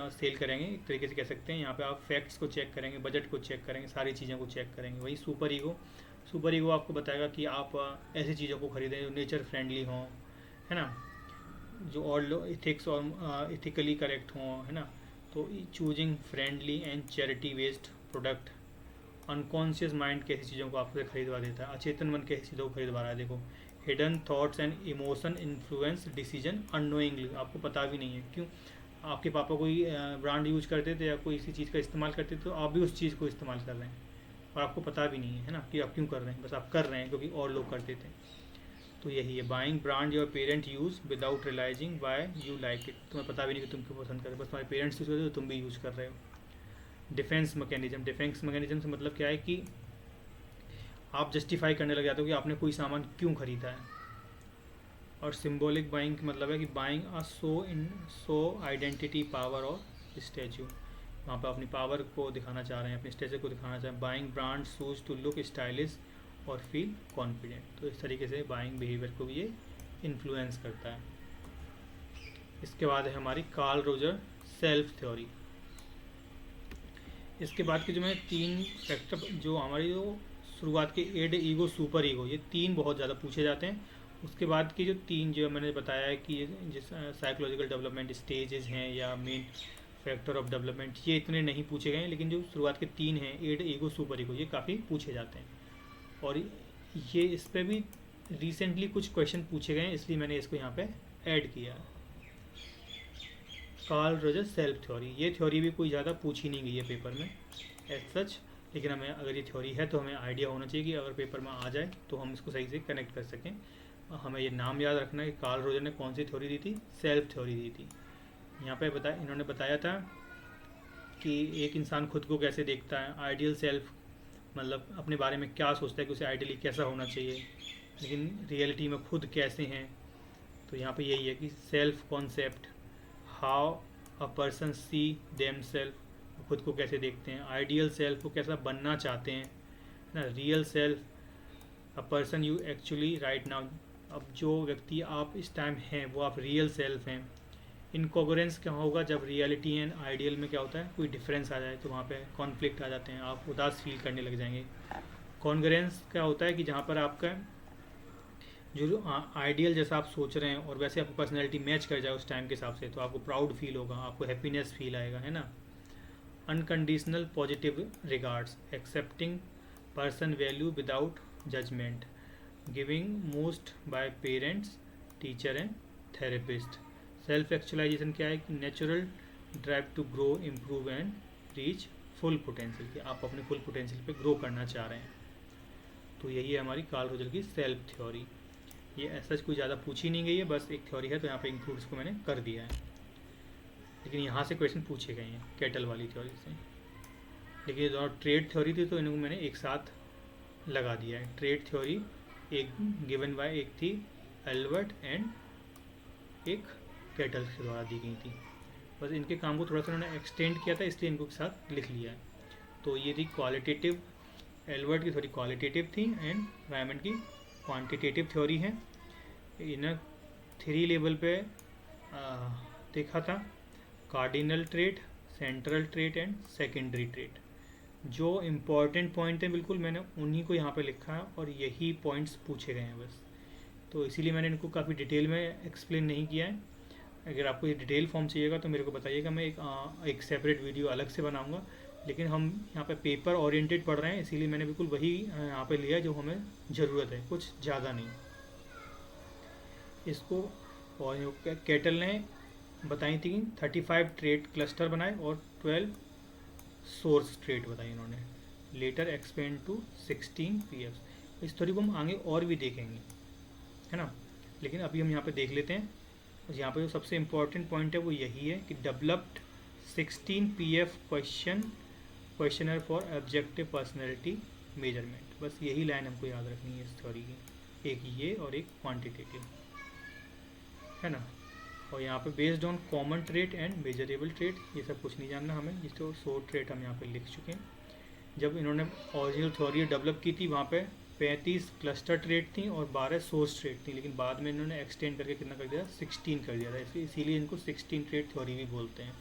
सेल करेंगे, एक तरीके से कह सकते हैं। यहाँ पे आप फैक्ट्स को चेक करेंगे, बजट को चेक करेंगे, सारी चीज़ों को चेक करेंगे। वही सुपर ईगो, सुपर ईगो आपको बताएगा कि आप ऐसी चीज़ों को खरीदें जो नेचर फ्रेंडली हों, है ना, जो और इथिक्स और इथिकली करेक्ट हों, है ना। तो choosing friendly and charity based product. Unconscious mind कैसी चीज़ों को आपसे खरीदवा देता है, अचेतन मन कैसी चीज़ों को खरीदवा रहा है। देखो, hidden thoughts and emotion influence decision unknowingly, आपको पता भी नहीं है। क्यों? आपके पापा कोई ब्रांड यूज करते थे या कोई इसी चीज़ का इस्तेमाल करते थे, तो आप भी उस चीज़ को इस्तेमाल कर रहे हैं और आपको पता भी नहीं है ना कि आप क्यों कर रहे हैं, बस आप कर रहे हैं क्योंकि और लोग करते थे। तो यही है, buying brand your parent use without realising why you like it. तुम्हें पता भी नहीं कि तुम क्यों पसंद कर रहे हो, बस तुम्हारे पेरेंट्स यूज़ करते हो तो तुम भी यूज़ कर रहे हो। डिफेंस मैकेनिज्म, डिफेंस मैकेनिज्म से मतलब क्या है कि आप जस्टिफाई करने लग जाते हो कि आपने कोई सामान क्यों खरीदा है। और सिम्बॉलिक बाइंग का मतलब है कि buying a so identity, power और स्टैचू, वहाँ पर अपनी पावर को दिखाना चाह रहे हैं, अपने स्टैचू को दिखाना चाह रहे हैं। Buying brand shoes to look stylish और फील कॉन्फिडेंट। तो इस तरीके से बाइंग बिहेवियर को भी ये इन्फ्लुएंस करता है। इसके बाद है हमारी कार्ल रोजर सेल्फ थ्योरी। इसके बाद के जो मैं तीन फैक्टर, जो हमारी जो शुरुआत के एड, ईगो, सुपर ईगो, ये तीन बहुत ज़्यादा पूछे जाते हैं। उसके बाद की जो तीन जो मैंने बताया है कि जिस साइकोलॉजिकल डेवलपमेंट स्टेजेस हैं या मेन फैक्टर ऑफ डेवलपमेंट, ये इतने नहीं पूछे गए हैं। लेकिन जो शुरुआत के तीन हैं, एड, ईगो, सुपर ईगो, ये काफ़ी पूछे जाते हैं। और ये इस पर भी रिसेंटली कुछ क्वेश्चन पूछे गए हैं, इसलिए मैंने इसको यहाँ पे ऐड किया। कार्ल रोजर सेल्फ थ्योरी, ये थ्योरी भी कोई ज़्यादा पूछी नहीं गई है पेपर में एज सच, लेकिन हमें अगर ये थ्योरी है तो हमें आइडिया होना चाहिए कि अगर पेपर में आ जाए तो हम इसको सही से कनेक्ट कर सकें। हमें ये नाम याद रखना है कि कार्ल रोजर ने कौन सी थ्योरी दी थी, सेल्फ थ्योरी दी थी। यहाँ पे इन्होंने बताया था कि एक इंसान खुद को कैसे देखता है, आइडियल सेल्फ मतलब अपने बारे में क्या सोचता है कि उसे आइडियली कैसा होना चाहिए, लेकिन रियलिटी में खुद कैसे हैं। तो यहाँ पे यही है कि self concept, how a person see them self, खुद को कैसे देखते हैं। आइडियल सेल्फ को कैसा बनना चाहते हैं ना। Real self, a person you actually right now, अब जो व्यक्ति आप इस टाइम हैं वो आप रियल सेल्फ हैं। इनकोगरेंस क्या होगा, जब रियलिटी एंड आइडियल में क्या होता है, कोई डिफरेंस आ जाए तो वहाँ पे कॉन्फ्लिक्ट आ जाते हैं, आप उदास फील करने लग जाएंगे। कॉन्ग्रेंस क्या होता है कि जहाँ पर आपका जो आइडियल जैसा आप सोच रहे हैं और वैसे आपकी पर्सनैलिटी मैच कर जाए उस टाइम के हिसाब से, तो आपको प्राउड फील होगा, आपको हैप्पीनेस फील आएगा, है ना। Unconditional positive regards, accepting person value without judgement, giving most by parents, teacher and therapist. Self actualisation क्या है कि natural drive to grow, improve and reach full potential, कि आप अपने फुल पोटेंशियल पे ग्रो करना चाह रहे हैं। तो यही है हमारी कार्ल रोजर की सेल्फ थ्योरी। ये ऐसा कोई ज़्यादा पूछी नहीं गई है, बस एक थ्योरी है तो यहाँ पे इंक्लूड इसको मैंने कर दिया है, लेकिन यहाँ से क्वेश्चन पूछे गए हैं कैटल वाली थ्योरी से। लेकिन ये दोनों ट्रेड थ्योरी थी तो इनको मैंने एक साथ लगा दिया है। ट्रेड थ्योरी एक गिवन बाय एक थी एल्बर्ट एंड एक कैटल के द्वारा दी गई थी। बस इनके काम को थोड़ा सा उन्होंने एक्सटेंड किया था, इसलिए इनको साथ लिख लिया है। तो ये थी क्वालिटेटिव, एल्बर्ट की थोड़ी क्वालिटेटिव थी एंड रायमंड की क्वांटिटेटिव थ्योरी है। इन्हें 3 लेवल पे देखा था, cardinal trait, central trait and secondary trait. जो इम्पोर्टेंट पॉइंट है बिल्कुल मैंने उन्हीं को यहाँ पे लिखा है और यही पॉइंट्स पूछे गए हैं बस। तो इसीलिए मैंने इनको काफ़ी डिटेल में एक्सप्लेन नहीं किया है। अगर आपको ये डिटेल फॉर्म चाहिएगा तो मेरे को बताइएगा, मैं एक सेपरेट वीडियो अलग से बनाऊंगा। लेकिन हम यहाँ पे पेपर ओरिएंटेड पढ़ रहे हैं, इसीलिए मैंने बिल्कुल वही यहाँ पे लिया जो हमें ज़रूरत है, कुछ ज़्यादा नहीं इसको। और कैटल ने बताई थी 35 ट्रेड क्लस्टर बनाए और 12 सोर्स ट्रेड बताई इन्होंने। Later expand to 16 PF. इस थ्योरी को हम आगे और भी देखेंगे, है ना। लेकिन अभी हम यहाँ पे देख लेते हैं। यहाँ पे जो सबसे इम्पोर्टेंट पॉइंट है वो यही है कि developed 16 PF questionnaire for objective personality measurement. बस यही लाइन हमको याद रखनी है इस थ्योरी की, एक ये और एक क्वांटिटेटिव, है ना। और यहाँ पे based on common trait and measurable trait, ये सब कुछ नहीं जानना हमें, जिसको शॉर्ट ट्रेट हम यहाँ पे लिख चुके हैं। जब इन्होंने ओरिजिनल थ्योरी डेवलप की थी वहाँ पे 35 क्लस्टर ट्रेट थी और 12 सोर्स ट्रेट थी, लेकिन बाद में इन्होंने एक्सटेंड करके कितना कर दिया, 16 कर दिया था। इसीलिए इनको 16 ट्रेट थ्योरी भी बोलते हैं।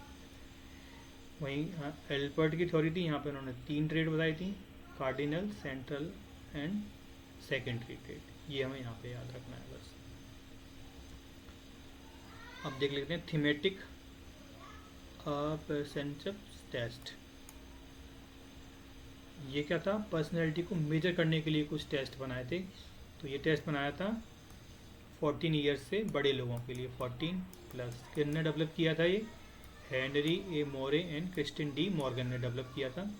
वहीं एल्बर्ट की थ्योरी थी, यहाँ पे उन्होंने 3 ट्रेट बताई थी, cardinal, central and secondary trait. ये हमें यहाँ पे याद रखना है बस। अब देख लेते हैं थीमेटिक परसेप्शन टेस्ट। ये क्या था, पर्सनैलिटी को मेजर करने के लिए कुछ टेस्ट बनाए थे। तो ये टेस्ट बनाया था 14 ईयर्स से बड़े लोगों के लिए, 14 प्लस। किसने डेवलप किया था ये, Henry A Murray and Christine D Morgan ने डेवलप किया था।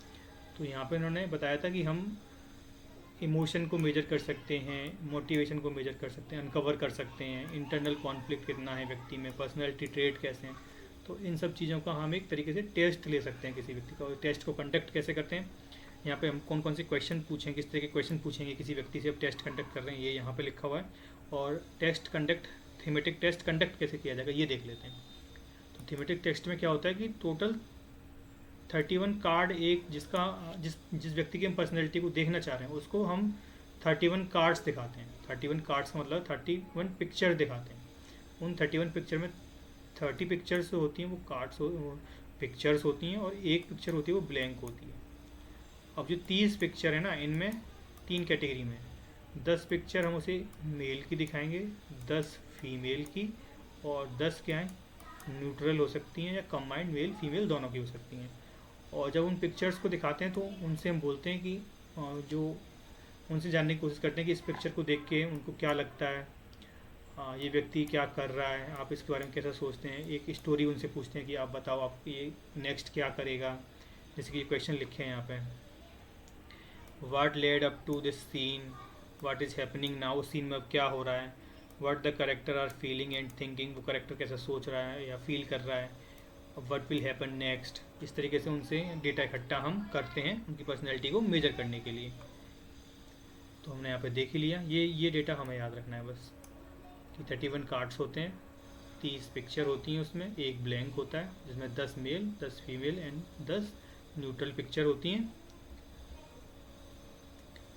तो यहाँ पे इन्होंने बताया था कि हम इमोशन को मेजर कर सकते हैं, मोटिवेशन को मेजर कर सकते हैं, अनकवर कर सकते हैं, इंटरनल कॉन्फ्लिक्ट कितना है व्यक्ति में, पर्सनैलिटी ट्रेट कैसे हैं। तो इन सब चीज़ों का हम एक तरीके से टेस्ट ले सकते हैं किसी व्यक्ति का। और टेस्ट को कंडक्ट कैसे करते हैं, यहाँ पे हम कौन कौन से क्वेश्चन पूछें, किस तरह के क्वेश्चन पूछेंगे किसी व्यक्ति से, अब टेस्ट कंडक्ट कर रहे हैं, ये यहाँ पे लिखा हुआ है। और test conduct, thematic test conduct कैसे किया जाएगा ये देख लेते हैं। तो थीमेटिक टेस्ट में क्या होता है कि टोटल 31 कार्ड, एक जिस व्यक्ति की हम पर्सनैलिटी को देखना चाह रहे हैं उसको हम 31 कार्ड्स दिखाते हैं। 31 कार्ड्स का मतलब 31 पिक्चर दिखाते हैं। उन 31 पिक्चर में 30 पिक्चर्स होती हैं वो कार्ड्स पिक्चर्स होती हैं और एक पिक्चर होती है वो ब्लैंक होती है। अब जो 30 पिक्चर है ना, इनमें 3 कैटेगरी में 10 पिक्चर हम उसे मेल की दिखाएंगे, 10 फीमेल की, और 10 क्या है न्यूट्रल हो सकती हैं या कंबाइंड मेल फीमेल दोनों की हो सकती हैं। और जब उन पिक्चर्स को दिखाते हैं तो उनसे हम बोलते हैं कि जो उनसे जानने की कोशिश करते हैं कि इस पिक्चर को देख के उनको क्या लगता है, ये व्यक्ति क्या कर रहा है, आप इसके बारे में कैसा सोचते हैं। एक स्टोरी उनसे पूछते हैं कि आप बताओ आप ये नेक्स्ट क्या करेगा, जैसे कि ये क्वेश्चन लिखे हैं यहाँ पे, what led up to this scene, what is happening now, उस सीन में अब क्या हो रहा है, what the character are feeling and thinking, वो करेक्टर कैसा सोच रहा है या फील कर रहा है, व्हाट विल हैपन नेक्स्ट। इस तरीके से उनसे डेटा इकट्ठा हम करते हैं उनकी पर्सनैलिटी को मेजर करने के लिए। तो हमने यहाँ पे देख ही लिया, ये डेटा हमें याद रखना है बस कि 31 कार्ड्स होते हैं, 30 पिक्चर होती हैं, उसमें एक ब्लैंक होता है जिसमें 10 male 10 female and 10 neutral picture होती हैं।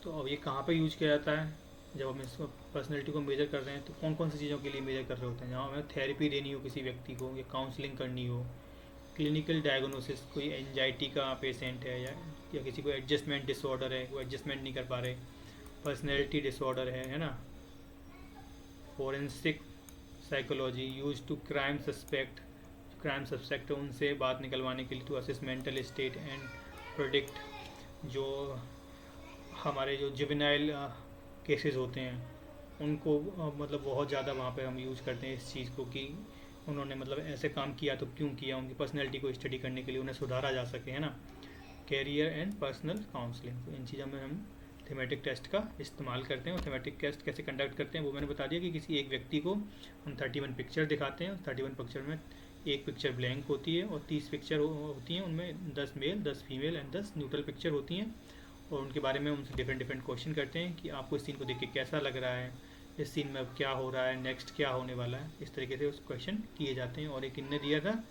तो अब ये कहाँ पे यूज किया जाता है, जब हम इसको पर्सनैलिटी को मेजर कर रहे हैं तो कौन कौन सी चीज़ों के लिए मेजर कर रहे होते हैं। जहाँ हमें थेरेपी देनी हो किसी व्यक्ति को या काउंसलिंग करनी हो, क्लिनिकल डायग्नोसिस, कोई एंजाइटी का पेशेंट है या किसी को एडजस्टमेंट डिसऑर्डर है, वो एडजस्टमेंट नहीं कर पा रहे, पर्सनैलिटी डिसऑर्डर है ना। Forensic psychology use to crime suspect है उनसे बात निकलवाने के लिए, to assess mental state and predict जो हमारे जो जुवेनाइल केसेस होते हैं उनको मतलब बहुत ज़्यादा वहाँ पे हम यूज़ करते हैं इस चीज़ को कि उन्होंने मतलब ऐसे काम किया तो क्यों किया, उनकी पर्सनैलिटी को स्टडी करने के लिए उन्हें सुधारा जा सके, है ना। कैरियर एंड पर्सनल काउंसलिंग, तो इन चीज़ों में हम थीमेटिक टेस्ट का इस्तेमाल करते हैं। और थीमेटिक टेस्ट कैसे कंडक्ट करते हैं वो मैंने बता दिया कि किसी एक व्यक्ति को हम 31 पिक्चर दिखाते हैं, 31 पिक्चर में एक पिक्चर ब्लैंक होती है और 30 पिक्चर होती हैं, उनमें 10 male 10 female and 10 neutral picture होती हैं, और उनके बारे में उनसे डिफरेंट डिफरेंट क्वेश्चन करते हैं कि आपको इस सीन को देख के कैसा लग रहा है, इस सीन में अब क्या हो रहा है, नेक्स्ट क्या होने वाला है, इस तरीके से उस क्वेश्चन किए जाते हैं। और एक इनने दिया था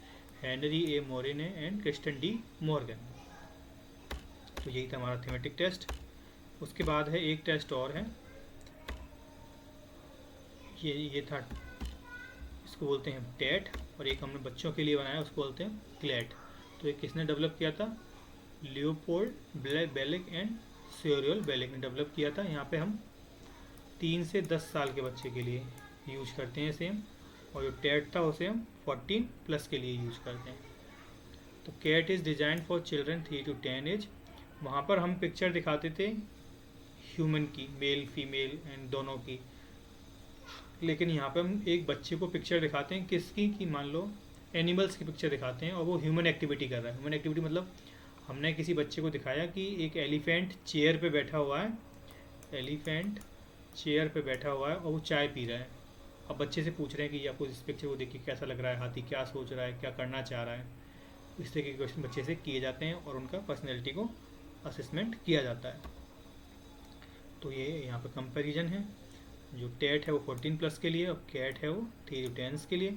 Henry A Murray and Christiana D Morgan. तो यही था हमारा थीमेटिक टेस्ट। उसके बाद है एक टेस्ट और है, ये था, इसको बोलते हैं टेट, और एक हमने बच्चों के लिए बनाया उसको बोलते हैं क्लेट। तो ये किसने डेवलप किया था? लियोपोल्ड बेलिक एंड सियोरियल बेलिक ने डेवलप किया था। यहाँ पे हम 3 से 10 साल के बच्चे के लिए यूज करते हैं सेम, और जो टेट था उसे हम 14 प्लस के लिए यूज करते हैं। तो CAT is design for children 3 to 10 age. वहाँ पर हम पिक्चर दिखाते थे ह्यूमन की, मेल फीमेल एंड दोनों की, लेकिन यहाँ पे हम एक बच्चे को पिक्चर दिखाते हैं किसकी, कि मान लो एनिमल्स की पिक्चर दिखाते हैं और वो ह्यूमन एक्टिविटी कर रहा है। ह्यूमन एक्टिविटी मतलब हमने किसी बच्चे को दिखाया कि एक एलिफेंट चेयर पे बैठा हुआ है, एलिफेंट चेयर पे बैठा हुआ है और वो चाय पी रहा है। अब बच्चे से पूछ रहे हैं कि आपको इस पिक्चर को देख के कैसा लग रहा है, हाथी क्या सोच रहा है, क्या करना चाह रहा है। इस तरह के क्वेश्चन बच्चे से किए जाते हैं और उनका पर्सनैलिटी को असेसमेंट किया जाता है। तो ये यहाँ पे कंपैरिजन है, जो टेट है वो 14 प्लस के लिए और कैट है वो 3 to 10 के लिए।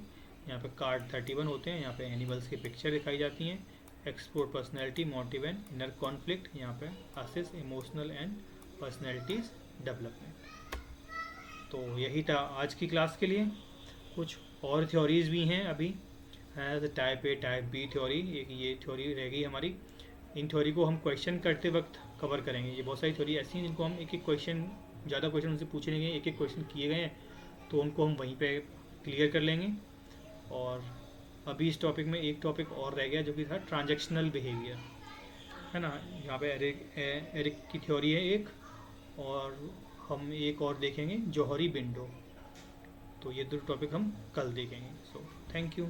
यहाँ पे कार्ड 31 होते हैं, यहाँ पे एनिमल्स की पिक्चर दिखाई जाती हैं। Explore personality, motive and inner conflict, यहाँ पे assess emotional and personalities development. तो यही था आज की क्लास के लिए। कुछ और थ्योरीज भी हैं अभी, type A type B theory, एक ये थ्योरी रहेगी हमारी। इन थ्योरी को हम क्वेश्चन करते वक्त कवर करेंगे। ये बहुत सारी थ्योरी ऐसी हैं जिनको हम एक एक क्वेश्चन, ज़्यादा क्वेश्चन उनसे पूछे नहीं गए, एक एक क्वेश्चन किए गए हैं तो उनको हम वहीं पे क्लियर कर लेंगे। और अभी इस टॉपिक में एक टॉपिक और रह गया जो कि था ट्रांजैक्शनल बिहेवियर, है ना। यहाँ पे एरिक की थ्योरी है एक, और हम एक और देखेंगे जोहरी विंडो। तो ये दो टॉपिक हम कल देखेंगे। So thank you.